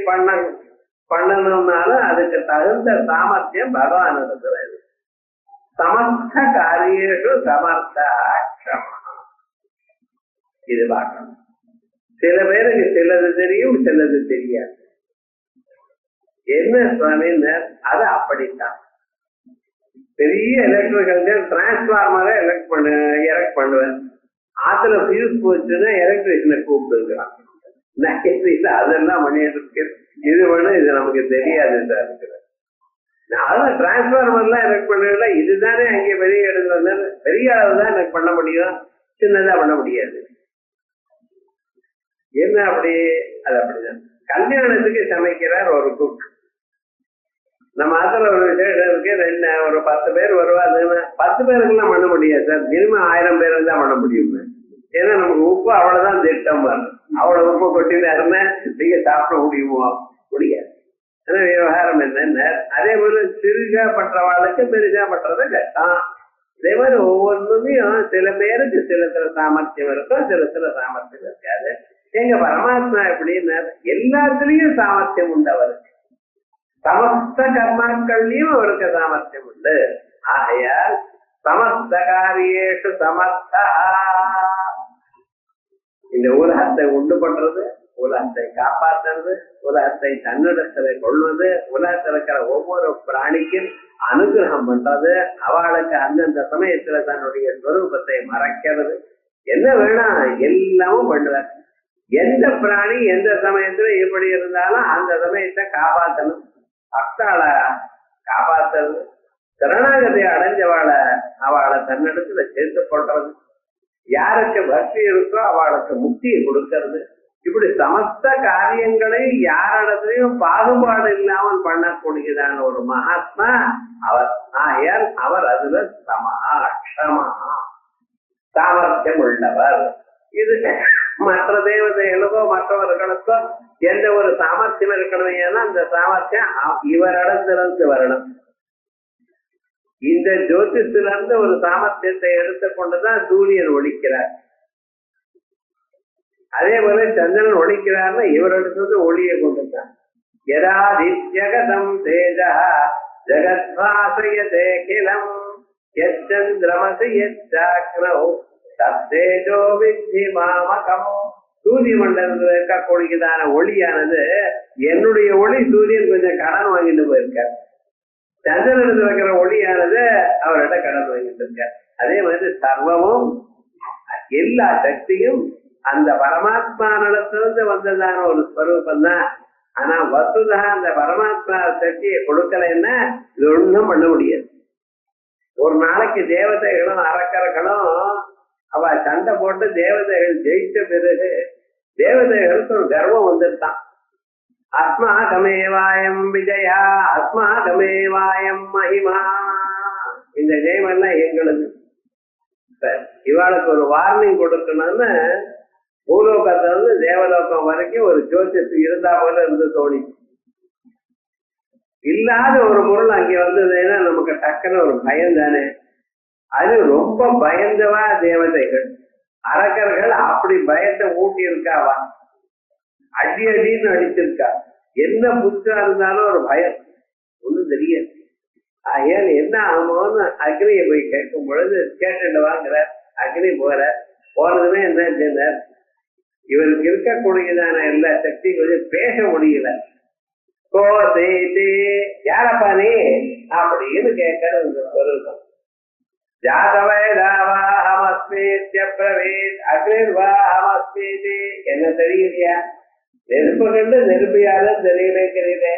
பண்ணணும்னாலும் அதுக்கு தகுந்த சாமர்த்தியம் பகவானிடத்துல இருக்கு. சமர்த்த காரியேஷு சமர்த்தா க்ஷமா. இது பார்க்கணும். சில பேருக்கு சிலது தெரியும், சிலது தெரியாது. என்ன சுவாமின்னு அது அப்படித்தான். பெரிய எலக்ட்ரிக்கல் டிரான்ஸ்பார்மரை எரெக்ட் பண்ணுவேன். ஆத்துல ஃபியூஸ் போச்சுன்னா எலக்ட்ரிஷியனை கூப்பிட்டுருக்கிறான். அதெல்லாம் பண்ணிட்டு இது பண்ண இது நமக்கு தெரியாது சார் இருக்கிறேன். அதெல்லாம் டிரான்ஸ்பார்மர்லாம் எரெக்ட் பண்ணல. இதுதானே அங்கே பெரிய எடுத்து வந்தது. பெரிய அளவு தான் எனக்கு பண்ண முடியும், சின்னதா பண்ண முடியாது. என்ன அப்படி? அது அப்படிதான். கல்யாணத்துக்கு சமைக்கிறார் ஒரு குக். நம்ம ஆத்துல ஒரு விசேஷம் இருக்கு, ஒரு 10 பேர் வருவாங்க. 10 பேருக்குலாம் பண்ண முடியாது சார். மினிமம் 1000 பேருக்கு தான் பண்ண முடியும். ஏன்னா நமக்கு உப்பு அவ்வளவுதான் திட்டம் வரும். அவ்வளவு உப்பு கொட்டினாருன்னா நீங்க சாப்பிட முடியுமோ? முடியாது. ஆனா விவகாரம் என்னென்ன அதே போல சிறுகா பண்றவாளுக்கு பெருசா பண்றது கஷ்டம். இதே மாதிரி ஒவ்வொன்றுமையும் சில பேருக்கு சில சாமர்த்தியம் இருக்கும், சில சாமர்த்தியம் இருக்காது. எங்க பரமாத்மா எப்படின்னா எல்லாத்துலயும் சாமர்த்தியம் உண்டு அவருக்கு. சமஸ்த கர்மாக்கள்லயும் அவருக்கு சாமர்த்தியம் உண்டு. ஆகையால் சமஸ்த காரியேஷு சமர்த்தா. இந்த உலகத்தை உண்டு பண்றது, உலகத்தை காப்பாற்றுறது, உலகத்தை தன்னிடத்துல கொள்வது, உலகத்தில் இருக்கிற ஒவ்வொரு பிராணிக்கும் அனுகிரகம் பண்றது, அவளுக்கு அந்தந்த சமயத்துல தன்னுடைய ஸ்வரூபத்தை மறைக்கிறது, என்ன வேணா எல்லாமும் பண்ணுவார். எந்த பிராணி எந்த சமயத்துல எப்படி இருந்தாலும் அந்த சமயத்தை காப்பாற்றணும், பக்தாளை காப்பாற்றுறது, சரணாகதி அவளை தன்னிடத்துல சேர்த்து கொள்றது, யாருக்கு பக்தி இருக்கோ அவளுக்கு முக்தியை கொடுக்கறது, இப்படி சமஸ்த காரியங்களை யாரிடத்திலையும் பாகுபாடு இல்லாமல் பண்ணக்கூடியதான ஒரு மகாத்மா அவர். ஆயால் அவர் அதுல க்ஷமா சாமர்த்தியம் உள்ளவர். இது மற்ற தேவதைகளுக்கோ மற்றவர்களுக்கோ எந்த ஒரு சாமர்த்தியம் இருக்கணும். ஏன்னா அந்த சாமர்த்தியம் இவரிடத்திலிருந்து வரணும். இந்த ஜோதிஷத்திலிருந்து ஒரு சாமர்த்தியத்தை எடுத்துக்கொண்டுதான் சூரியன் ஒழிக்கிறார். அதே போல சந்திரன் ஒழிக்கிறார்னா இவரிடத்துல ஒளியை கொண்டுதான். யதாதித்யகதம் தேஜ ஜகத்வாசயதே கிலம் யச்சந்திரமசி யச்சாக்ரௌ தத்தேஜோ வித்தி மாமகம். சூரிய மண்டலத்தில் இருக்கக்கூடியதான ஒளியானது என்னுடைய ஒளி சூரியன் கொஞ்சம் கடன் வாங்கிட்டு போயிருக்கார். சந்திரனிடத்தில் இருக்கிற ஒளியானது அவர்கிட்ட கடன் வாங்கிட்டு இருக்கார். அதே மாதிரி சர்வமும் எல்லா சக்தியும் அந்த பரமாத்மா நடத்திலிருந்து வந்ததான ஒரு ஸ்வரூபம் தான். ஆனா வசுதா அந்த பரமாத்மா சக்தியை கொடுக்கலைன்னா இது ஒண்ணும் பண்ண முடியாது. ஒரு நாளைக்கு தேவதைகளும் அரக்கர்களும் அவ சண்டை போட்டு தேவதைகள் ஜெயிச்ச பிறகு தேவதைகளுக்கு ஒரு கர்வம் வந்துட்டான். அஸ்மாகமேவாயம் விஜயா அஸ்மாகமேவாயம் மகிமா. இந்த ஜெயமெல்லாம் எங்களுக்கு. இவாளுக்கு ஒரு வார்னிங் கொடுக்கணும்னு பூலோகத்துல இருந்து தேவலோகம் வரைக்கும் ஒரு ஜோதிஷ் இருந்தா போல இருந்து தோணி. இல்லாத ஒரு பொருள் அங்கே வந்ததுன்னா நமக்கு டக்குன்னு ஒரு பயம் தானே. அது ரொம்ப பயந்தவா தேவதைகள். அரக்கர்கள் அப்படி பயத்தை ஊட்டி இருக்காவா, அடி அடின்னு அடிச்சிருக்கா. என்ன புத்தா இருந்தாலும் ஒரு பயம் ஒண்ணும் தெரியாது. ஏன் என்ன ஆகுமோன்னு அக்னியை போய் கேட்கும் பொழுது கேட்டுட்டு வாங்குற. அக்னி போனதுமே என்ன செஞ்சார், இவருக்கு இருக்கக்கூடியதான எல்லா சக்தியும் கொஞ்சம் பேச முடியல. யாரப்பா நீ அப்படின்னு கேட்கறது வருது. என்ன தெரியலையா, நெருப்பு கண்டு நெருப்பியால தெரியலே.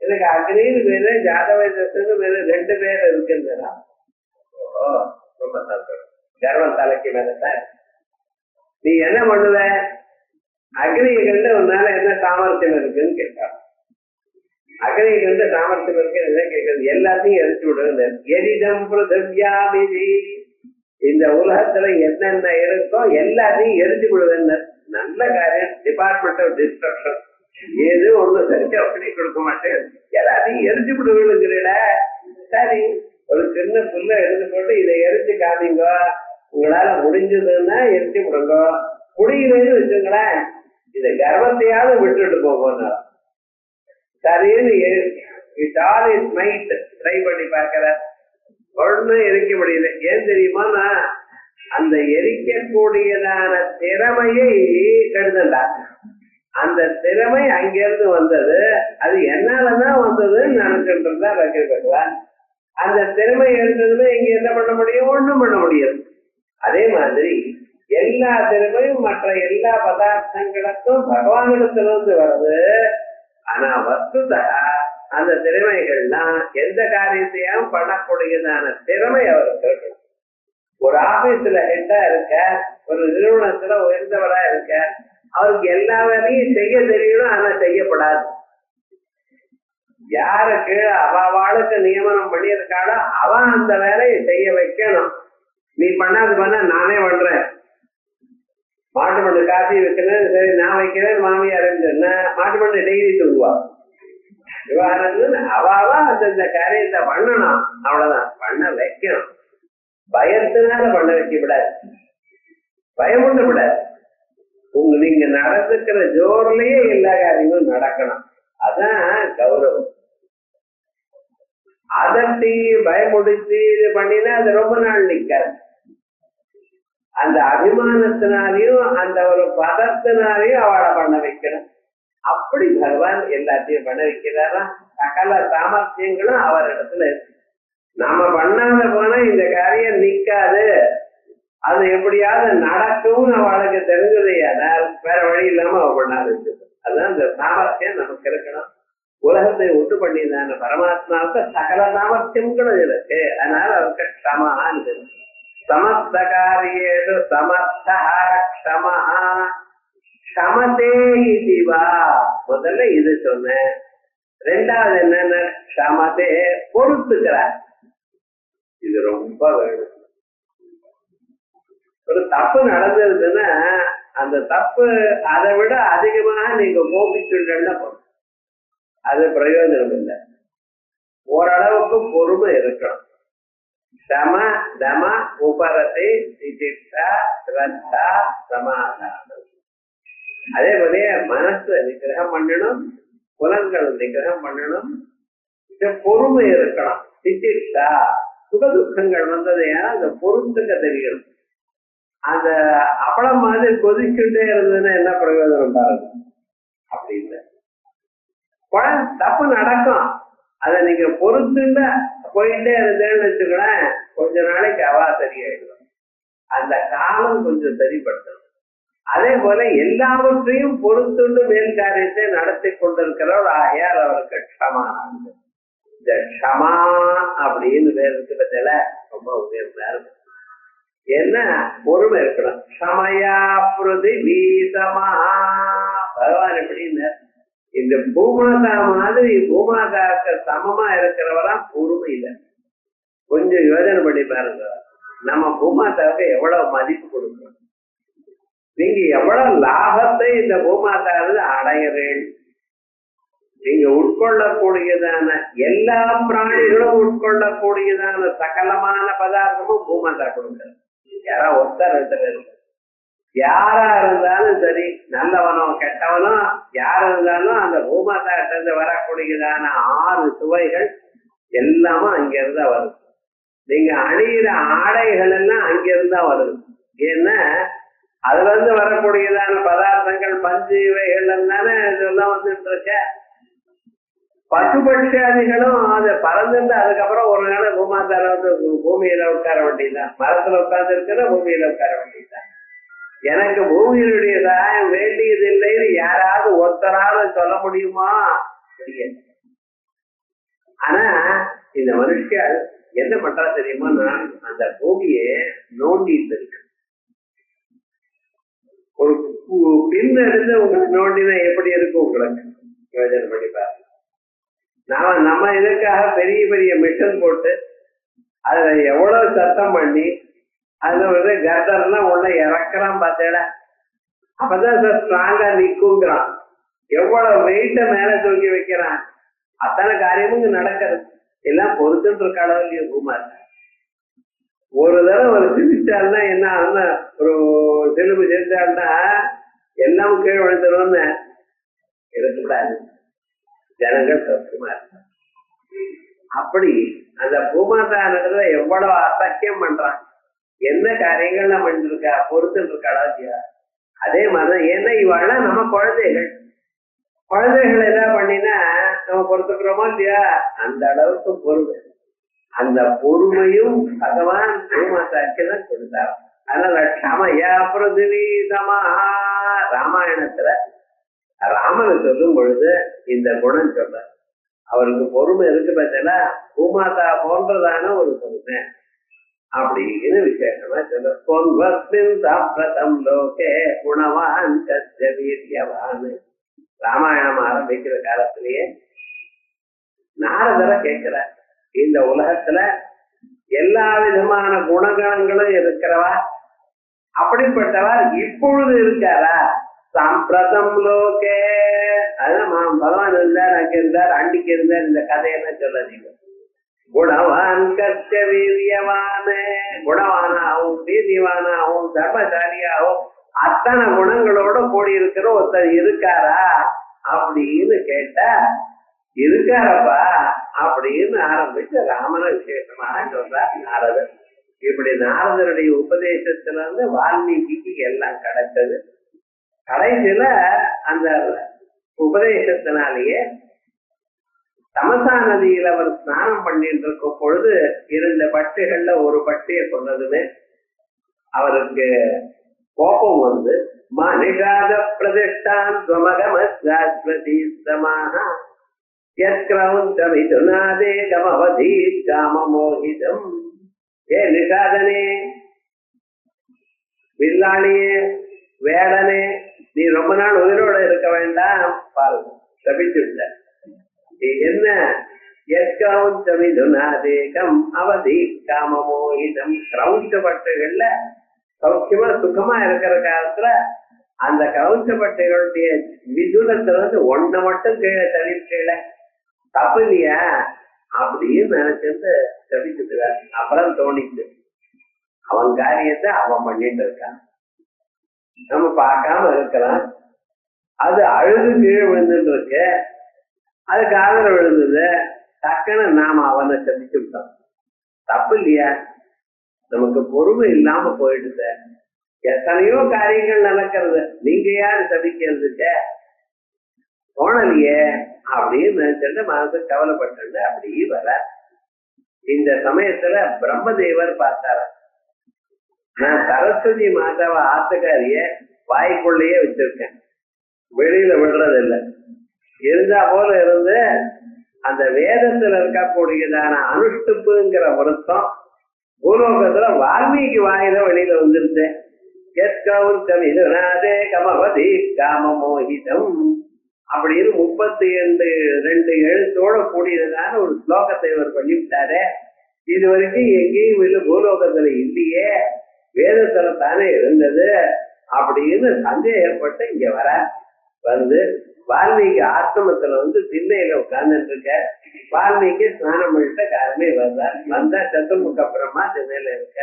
எனக்கு அக்னின்னு பேரு ஜாதவேதத்துன்னு பேரு, ரெண்டு பேர் இருக்குன்னா ரொம்ப சந்தோஷம். கர்வம் தலைக்கு மேலதான். நீ என்ன பண்ணுவ, அக்னியை கண்டு உன்னால என்ன சாமர்த்தியம் இருக்குன்னு கேட்பான். அக்னியை கண்டு சாமர்த்தியம் இருக்குன்னு கேட்கறது எல்லாத்தையும் எரிச்சு விடுறது. எரிதம் பிருதிவ்யாமிதி, இந்த உலகத்துல என்னென்ன இருக்கோ எல்லாத்தையும் எரிஞ்சு விடுவேன்னு. நல்ல காரியம். டிபார்ட்மெண்ட் ஆஃப் டிஸ்ட்ரக்ஷன் ஏது ஒண்ணு சரிக்கு அப்படி கொடுக்க மாட்டேன், எல்லாத்தையும் எரிஞ்சு விடுவீங்கள. சரி, ஒரு சின்ன புல்ல எடுத்து போட்டு இதை எரிச்சு காமிங்க, உங்களால முடிஞ்சதுன்னா எரிச்சு விடுங்க. முடியலன்னு வச்சுங்களேன், இந்த கர்வத்தையாவது விட்டுட்டு போகணும். சரின்னு ட்ரை பண்ணி பார்க்கிற ஒன்னும் எரிக்க முடியல. ஏன் தெரியுமா, அந்த எரிக்கக்கூடியதான திறமையை கெடுதண்டாங்க. அந்த திறமை அங்கிருந்து வந்தது, அது என்னாலதான் வந்ததுன்னு நினைச்சுட்டு வைக்கிறேன். அந்த திறமை இருந்ததுமே இங்க என்ன பண்ண முடியும், ஒண்ணும் பண்ண முடியாது. அதே மாதிரி எல்லா திறமையும் மற்ற எல்லா பதார்த்தங்களுக்கும் பகவானிடத்திலிருந்து வருது. ஆனா வஸ்துதா அந்த திறமைகள்லாம் எந்த காரியத்தையும் பண்ணக்கூடியதான திறமை அவருக்கு இருக்கணும். ஒரு ஆபீஸ்ல ஹெட்டா இருக்க, ஒரு நிறுவனத்துல உயர்ந்தவரா இருக்க, அவருக்கு எல்லா வேலையும் செய்ய தெரியணும், ஆனா செய்யப்படாது. யாருக்கு அவளுக்கு நியமனம் பண்ணியிருக்காளோ அவன் அந்த வேலையை செய்ய வைக்கணும். நீ பண்ண நானே பண்றேன். மாட்டு மண்ணு காசி வைக்கணும், சரி நான் வைக்கிறேன், மாமியார் மாட்டு மண்ணு டெய்லி தூங்குவா. அவதான் அந்த காரியத்தை பண்ணணும், அவ்வளவுதான். பண்ண வைக்கணும். பயத்தினால பண்ண வைக்க விடாது, பயம் ஒண்ணு விடாது. நீங்க நடந்துக்கிற ஜோர்லயே எல்லா காரியங்களும் நடக்கணும். அதான் கௌரவம். அதட்டி பயமுடிச்சு இது பண்ணினா அது ரொம்ப நாள் நிக்காது. அந்த அபிமானத்தினாலையும் அந்த ஒரு பதத்தினாலையும் அவளை பண்ண வைக்கணும். அப்படி பகவான் எல்லாத்தையும் பண்ண வைக்கிறாரா. சகல சாமர்த்தியங்களும் அவர் இடத்துல இருக்கு. நாம பண்ணாத போனா இந்த காரியம் நிக்காது, அது எப்படியாவது நடக்கும்னு அவளுக்கு தெரிஞ்சதையானால் வேற வழி இல்லாம அவ பண்ணாது. அதுதான் இந்த சாமர்த்தியம் நமக்கு இருக்கணும். உலகத்தை உண்டு பண்ணிதான பரமாத்மாவுக்கு சகல சாமர்த்தியங்களும் இருக்கு. அதனால அவருக்கு க்ஷமான்னு சமஸ்த காரியேஷு சமர்த்தா க்ஷமா க்ஷமதே இதுவா. முதல்ல இது சொன்னேன். ரெண்டாவது என்னன்னா க்ஷமதே பொறுத்துக்கிறார். இது ரொம்ப வேணும். ஒரு தப்பு நடந்ததுன்னா அந்த தப்பு அதை விட அதிகமாக நீங்க கோபிச்சுட்டா போதும், அது பிரயோஜனம் இல்லை. ஓரளவுக்கு பொறுமை இருக்கணும். சம தம உபரத்தை சிதிஷ்டா ஸ்ரத்தா சமாதானம். அதே போல மனசு நிகிரகம் பண்ணணும், புலன்கள் நிகிரகம் பண்ணணும், பொறுமை இருக்கணும். சிதிஷ்டா சுக துக்கங்கள் வந்தது ஏன்னா அந்த பொருத்துக்க தெரியணும். அந்த அப்பளம் மாதிரி கொதிச்சுட்டே இருந்ததுன்னா என்ன பிரயோஜனம் பாருங்க. அப்படி இல்லை, தப்பு நடக்கும், அதை நீங்க பொறுத்துட்டு போயிட்டே இருந்தேன்னு வச்சுக்கலாம், கொஞ்ச நாளைக்கு அவா சரியாயிடும். அந்த காலம் கொஞ்சம் சரிப்படுத்தணும். அதே போல எல்லாவற்றையும் பொறுத்துண்டு மேல் காரியத்தை நடத்தி கொண்டிருக்கிறவர் ஆகையால் அவருக்கு க்ஷமா. இந்த க்ஷமா அப்படின்னு பேர் இருக்கிறதுல ரொம்ப உயர்ந்தா இருக்கும். என்ன பொறுமை இருக்கணும். க்ஷமயா பிருதிவி சமா. பகவான் எப்படின்னு இந்த பூமாதா மாதிரி பூமாதாக்கு சமமா இருக்கிறவரா பொறுமை இல்லை. கொஞ்சம் யோஜனை பண்ணி பாருங்க, நம்ம பூமாதாவுக்கு எவ்வளவு மதிப்பு கொடுக்கணும். நீங்க எவ்வளவு லாபத்தை இந்த பூமாதாவில் அடைகிறேன். நீங்க உட்கொள்ளக்கூடியதான எல்லா பிராணிகளும் உட்கொள்ளக்கூடியதான சகலமான பதார்த்தமும் பூமாதா கொடுக்கிறது. யாரா ஒருத்தர் இருக்கு, யாரா இருந்தாலும் சரி, நல்லவனோ கெட்டவனோ யார் இருந்தாலும் அந்த பூமாதா கிட்ட வரக்கூடியதான 6 சுவைகள் எல்லாமும் அங்கிருந்தா வருது. நீங்க அணிகிற ஆடைகள் எல்லாம் அங்கிருந்தா வருது. ஏன்னா அதுல இருந்து வரக்கூடியதான பதார்த்தங்கள் பஞ்சு இவைகள் தானே இதெல்லாம் வந்துட்டு இருக்க. பசுபட்சாதிகளும் அதை பறந்துட்டு அதுக்கப்புறம் ஒரு நாள் பூமாதார வந்து பூமியில உட்கார வேண்டியதுதான். மரத்துல உட்கார்ந்து இருக்கிற பூமியில உட்கார வேண்டியதுதான். எனக்கு பூமியினுடைய சகாயம் வேண்டியது இல்லைன்னு யாராவது ஒருத்தராவது சொல்ல முடியுமா? ஆனா இந்த மனுஷன் என்ன பண்றா தெரியுமா, நான் அந்த பூமியை நோண்டிட்டு இருக்கேன். ஒரு பின் எடுத்து உங்களுக்கு நோண்டினா எப்படி இருக்கும் உங்களுக்கு யோஜனை பண்ணி பாருங்க. நம்ம இதுக்காக பெரிய பெரிய மிஷன் போட்டு அதுல எவ்வளவு சத்தம் பண்ணி அதுல வந்து கர்தர்லாம் உள்ள இறக்குறான் பார்த்தேடா, அப்பதான் ஸ்ட்ராங்கா நிக்குங்கிறான். எவ்வளவு வெயிட்ட மேல தூக்கி வைக்கிறான். அத்தனை காரியமும் நடக்கிறது. எல்லாம் பொறுத்துட்டு இருக்க அளவுலயும் பூமார் ஒரு தடவை ஒரு சிரிச்சால்னா என்ன ஆகுன்னா, ஒரு செலும்பு சிரிச்சால்னா எல்லாம் கீழே விழுந்துரும்னு இருக்கக்கூடாது. ஜனங்கள் சௌக்கியமா இருக்க. அப்படி அந்த பூமாதானத்துல எவ்வளவு அசக்கியம் பண்றான், என்ன காரியங்கள் நம்ம பண்ணிருக்கா, பொறுத்துட்டு இருக்காளா இல்லையா? அதே மாதிரிதான். ஏன்னா இவாள்லாம் நம்ம குழந்தைகள் ஏதாவது பண்ணினா நம்ம பொறுத்துக்கிறோமோ இல்லையா? அந்த அளவுக்கு பொறுமை. அந்த பொறுமையும் பகவான் பூமாதாக்கு தான் கொடுத்தார். அதனால க்ஷமயா பிருதிவி சமா. ராமாயணத்துல ராமனை சொல்லும் பொழுது இந்த குணம் சொல்ற. அவருக்கு பொறுமை இருக்கு பார்த்தா பூமாதா போன்றதான ஒரு பொறுமை அப்படின்னு விசேஷமா சொல்ல. லோகே குணவான் வீரியவான். ராமாயணம் ஆரம்பிக்கிற காலத்திலேயே நாரதரை கேட்கிற, இந்த உலகத்துல எல்லா விதமான குணகணங்களும் இருக்கிறவா, அப்படிப்பட்டவர் இப்பொழுது இருக்காரா? சாம்பிரதம் லோகே. அதுதான் பகவான் இருந்தார், அங்க இருந்தார், அன்னைக்கு இருந்தார். இந்த கதையெல்லாம் சொல்லாதீங்க. குணவான் கர்த்த வீரியவான, குணவானாகவும் வீரியவானாகவும் தர்மசாலியாகவும் அத்தனை குணங்களோட கூடி இருக்கிற ஒருத்தர் இருக்காரா அப்படின்னு கேட்டா இருக்காரப்பா அப்படின்னு ஆரம்பிச்சு ராமன விசேஷமாக சொல்றார் நாரதர். இப்படி நாரதருடைய உபதேசத்துல இருந்து வால்மீகிக்கு எல்லாம் கிடைச்சது. கடைசியில அந்த உபதேசத்தினாலேயே தமசா நதியில அவர் ஸ்நானம் பண்ணிட்டு இருக்கும் பொழுது 2 பட்சிகள்ல ஒரு பட்சியை கொண்டதுமே அவருக்கு கோபம் வந்து மனிஷாத பிரதிஷ்டான் காமமோகிதம். ஏ நிஷாதனே, வில்லாளியே, வேடனே, நீ ரொம்ப நாள் உயிரோட இருக்க வேண்டாம். பாருங்க, தப்பிச்சுட்ட. என்ன எத்கௌஞ்சமிதுநாதேகம் அவதி காமமோகிதம். கிரௌஞ்சப்பட்டுகள்ல சௌக்கியமா சுகமா இருக்கிற காலத்துல அந்த கிரௌஞ்சப்பட்டுகளுடைய விதுரத்துல இருந்து ஒன்ன மட்டும் கீழே தள்ளிக்கல தப்பு இல்லையா அப்படின்னு நினைச்சிருந்து தப்பிச்சுட்டுறாரு. அப்புறம் தோணிச்சு அவன் காரியத்தை அவன் பண்ணிட்டு இருக்கான், நம்ம பார்க்காம இருக்கலாம். அது அழுது கீழே விழுந்துட்டு இருக்கு, அது காதல விழுந்தது, டக்குன்னு நாம அவனை சந்திச்சு விட்டோம். தப்பு இல்லையா? நமக்கு பொறுமை இல்லாம போயிடுது. எத்தனையோ காரியங்கள் நடக்கிறது, நீங்க யாரு சதிக்கிறதுக்க தோணலையே அப்படின்னு நினைச்சிட்டு மனசு கவலைப்பட்டு அப்படி வர. இந்த சமயத்துல பிரம்மதேவர் பார்த்தார, நான் சரஸ்வதி மாதாவை ஆத்துக்காரிய வாய்க்குள்ளேயே வச்சிருக்கேன், வெளியில விடுறதில்லை. இருந்தா போல இருந்து அந்த வேதத்துல இருக்கக்கூடியதான அனுஷ்டுப்புங்கிற விருத்தம் பூலோகத்துல வால்மீகி வாயில வெளியில வந்துருச்சு. கமவதி காமமோகிதம் அப்படின்னு 32 எழுத்தோட கூடியதான ஒரு ஸ்லோகத்தை இவர் பண்ணிவிட்டாரு. இது வரைக்கும் எங்கேயும் இல்ல, பூலோகத்துல இல்லையே, வேதத்துல தானே இருந்தது அப்படின்னு சந்தேகப்பட்டு இங்க வர. வந்து வால்மீகி ஆசிரமத்துல வந்து திண்ணையில உட்கார்ந்துட்டு இருக்க. வால்மீகி ஸ்நானம் பண்ணிட்ட காரணமே வந்தா சத்துமுக்கு அப்புறமா திண்ணையில இருக்க.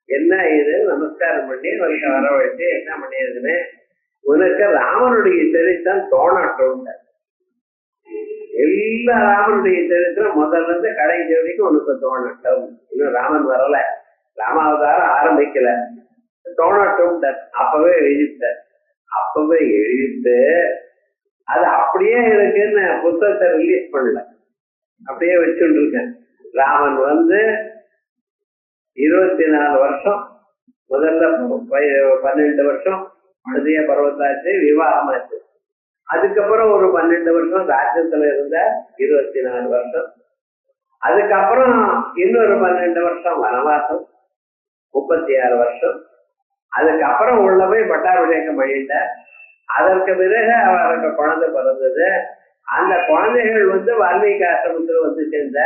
என்ன இது நமஸ்காரம் பண்ணி அவருக்கு வரவழைச்சு என்ன பண்ணியதுன்னு, உனக்கு ராமனுடைய சரித்திரம் தோணட்டும். எல்லா ராமனுடைய சரித்திரம் முதல்ல இருந்து கடைசி வரைக்கும் உனக்கு தோணட்டும். இன்னும் ராமன் வரல, ராமாவதாரம் ஆரம்பிக்கல, தோணட்டும். அப்பவே எழுதிட்டார். அப்பவே எழுதிட்டு அது அப்படியே இருக்குன்னு புத்தகத்தை ரிலீஸ் பண்ணல, அப்படியே வச்சுட்டு இருக்கேன். ராமன் வந்து 24 வருஷம், முதல்ல 12 வருஷம் மனிதய பருவத்தாச்சு, விவாகமாச்சு. அதுக்கப்புறம் ஒரு 12 வருஷம் ராஜ்யத்துல இருந்த 24 வருஷம். அதுக்கப்புறம் இன்னொரு 12 வருஷம் வனவாசம், 36 வருஷம். அதுக்கப்புறம் உள்ள போய் பட்டாபிஷேகம் பண்ணிட்ட. அதற்கு பிறகு அவருக்கு குழந்தை பிறந்தது. அந்த குழந்தைகள் வந்து வால்மீகி ஆசிரமத்துல வந்து சேர்ந்த.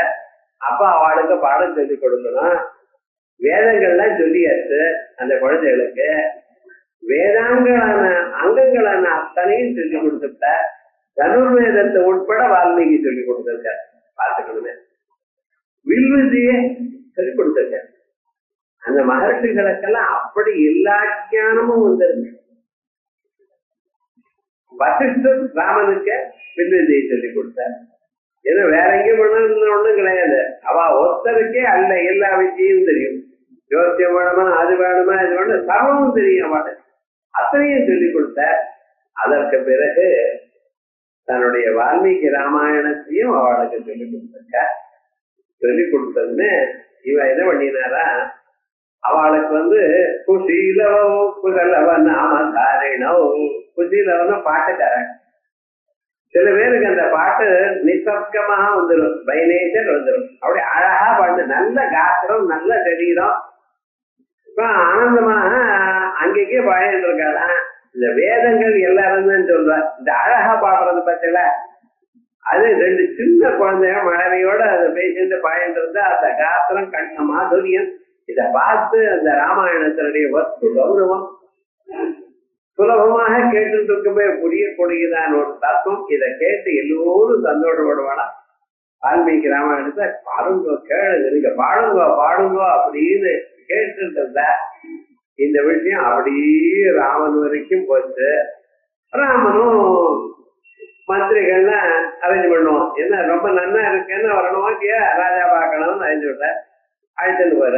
அப்ப அவளுக்கு பாடம் சொல்லி கொடுக்கணும். வேதங்கள்லாம் சொல்லியாச்சு அந்த குழந்தைகளுக்கு. வேதாங்களான அங்கங்களான அத்தனையும் சொல்லி கொடுத்துட்ட. தனுர்வேதத்தை உட்பட வால்மீகி சொல்லி கொடுத்துருக்க. பார்த்துக்கணுமே, வில்விதியை சொல்லி கொடுத்துருக்க. அந்த மகர்ஷிகளுக்கெல்லாம் அப்படி எல்லா ஞானமும் வந்துருங்க. வசிஷ்டர் ராமனுக்கு வில்விதியை சொல்லி கொடுத்தார். ஏன்னா வேற எங்கேயும் பண்ணணும் ஒண்ணும் கிடையாது. அவ ஒருத்தருக்கே அல்ல எல்லா விஷயமும் தெரியும். ஜோசியம் வேணுமா, அது வேணுமா, இது வேணும், சர்வமும் தெரியும். அவளை அத்தனையும் சொல்லி கொடுத்தார். அதற்கு பிறகு தன்னுடைய வால்மீகி ராமாயணத்தையும் அவளுக்கு சொல்லி கொடுத்திருக்க. சொல்லி கொடுத்ததுன்னு இவன் என்ன பண்ணினாரா, அவளுக்கு வந்து குஷீலவோ குதலவ நாமகாரிணோ. குஷீலவன பாட்டுக்காரன். சில பேருக்கு அந்த பாட்டு நிசப்தமாக வந்துடும், பை நேச்சர் வந்துடும். அப்படி அழகா பாட்டு, நல்ல காத்திரம், நல்ல சரீரம், ஆனந்தமாக அங்கேயே பாடிட்டு இருக்காதான். இந்த வேதங்கள் எல்லாரும் சொல்றா. இந்த அழகா பாடுறது பத்தில அது 2 சின்ன குழந்தைங்க மனைவியோட அதை பேசிட்டு பாடிட்டு இருந்தா அந்த காத்திரம், கண்ண மாதுரியம், இத பார்த்து அந்த ராமாயணத்தினுடைய வஸ்து கௌரவம் சுலபமாக கேட்டுட்டு இருக்குமே புரியக்கூடியதான ஒரு தத்துவம். இதை கேட்டு எல்லோரும் சந்தோஷப்படுவானா. வால்மீகி ராமாயணத்தை பாடுங்கோ, கேளுங்க, நீங்க பாடுங்கோ பாடுங்கோ அப்படின்னு கேட்டுட்டு இருந்தா இந்த விஷயம் அப்படியே ராமன் வரைக்கும் போச்சு. ராமனும் மந்திரிகள்லாம் அரேஞ்ச் பண்ணுவோம். என்ன ரொம்ப நன்னா இருக்குன்னு வரணுமா இல்லையா, ராஜா பார்க்கணும்னு அறிஞ்சு விட்ட அழைச்சிட்டு போற.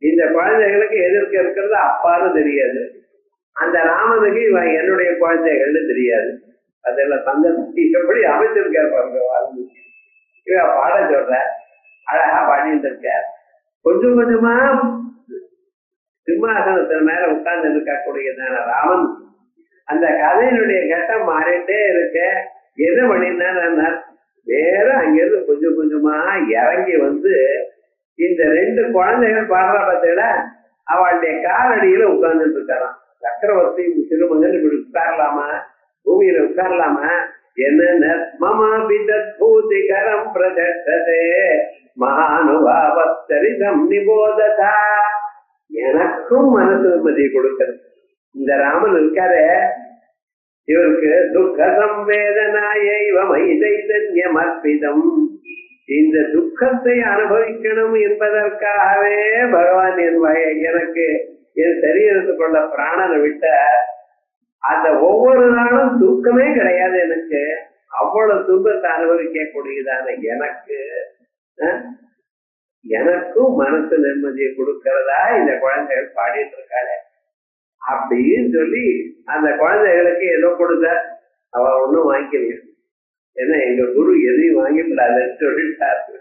இந்த குழந்தைகளுக்கு எதிர்க்க இருக்கிறது அப்பான்னு தெரியாது, அந்த ராமனுக்கு இவன் என்னுடைய குழந்தைகள்னு தெரியாது. அதெல்லாம் சந்தர்ப்பி எப்படி அமைச்சிருக்காரு பாருங்க வால்மீகி. இவன் பாட சொல்ற, அழகா பாடிட்டு இருக்கார். கொஞ்சம் கொஞ்சமா சிம்மாசனத்தின் மேல உட்கார்ந்து இருக்கக்கூடியதான ராமன் அந்த கதையினுடைய கட்டம் மாறிட்டே இருக்க. என்ன பண்ணினா வேற அங்கிருந்து கொஞ்சம் கொஞ்சமா இறங்கி வந்து இந்த 2 குழந்தைகள் பாடுற பத்தில அவளுடைய காலடியில உட்கார்ந்துட்டு இருக்காராம். சக்கரவர்த்தி திருமகன் இப்படி உட்காரலாமா, பூமியில உட்காரலாமா? என்ன மமா பிதூதிகரம் பிரதே மகானுபாவரிதம் நிபோததா. எனக்கும் மனசு நிம்மதியை கொடுக்கிறது. இந்த ராமன் இருக்காரு, இவருக்கு துக்க சம்வேதனாயம் அர்ப்பிதம். இந்த துக்கத்தை அனுபவிக்கணும் என்பதற்காகவே பகவான் எனக்கு என் சரீரத்துக்குள்ள பிராணனை விட்ட. அந்த ஒவ்வொரு நாளும் தூக்கமே கிடையாது எனக்கு. அவ்வளவு துன்பத்தை அனுபவிக்கக்கூடியதான எனக்கும் மனசு நிம்மதியை கொடுக்கிறதா இந்த குழந்தைகள் பாடிட்டு இருக்காரு அப்படின்னு சொல்லி அந்த குழந்தைகளுக்கு ஏதோ கொடுத்த. அவ ஒண்ணும் வாங்கிக்கலையா, ஏன்னா எங்க குரு எதையும் வாங்கிப்படாதுன்னு சொல்லிட்டாரு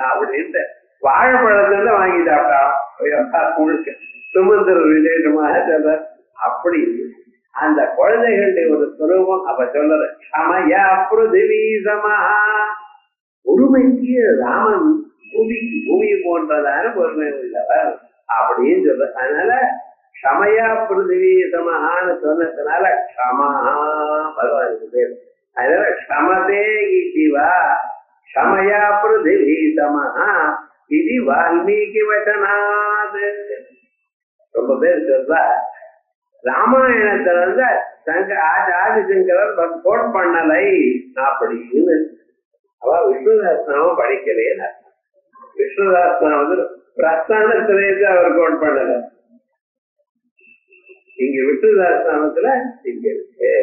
அப்படின்ட்டு வாழைப்பழத்துல வாங்கி சாப்பிட்டா முழுக்க சுமந்திர விசேஷமாக சொல்ற. அப்படி அந்த குழந்தைகளுடைய ஒரு சுரூபம் அப்ப சொல்ற. சமயா பிருதிவி சமஹா, உரிமைக்கு ராமன் பூமி போன்றதான பொறுமை உள்ளவர் அப்படின்னு சொல்ற. அதனால க்ஷமயா பிருதிவி சமஹான்னு சொன்னதுனால க்ஷமஹா பகவானுக்கு பேர். அதனால க்ஷமதே இவா க்ஷமயா பிருதிவி சமஹா இது வால்மீகி வசனாது. ரொம்ப பேர் சொல்றா ராமாயணத்துல ஆதிசங்கரர் கோட் பண்ணலை அப்படின்னு. அவ விஷ்ணுதாஸ்நாமம் படிக்கலையே. விஷ்ணுதாஸ்நாமம் பிரஸ்தானத்திலேயே அவர் கோட் பண்ணல. இங்க விஷ்ணுதாஸ்நாமத்துல இங்க இருக்கு.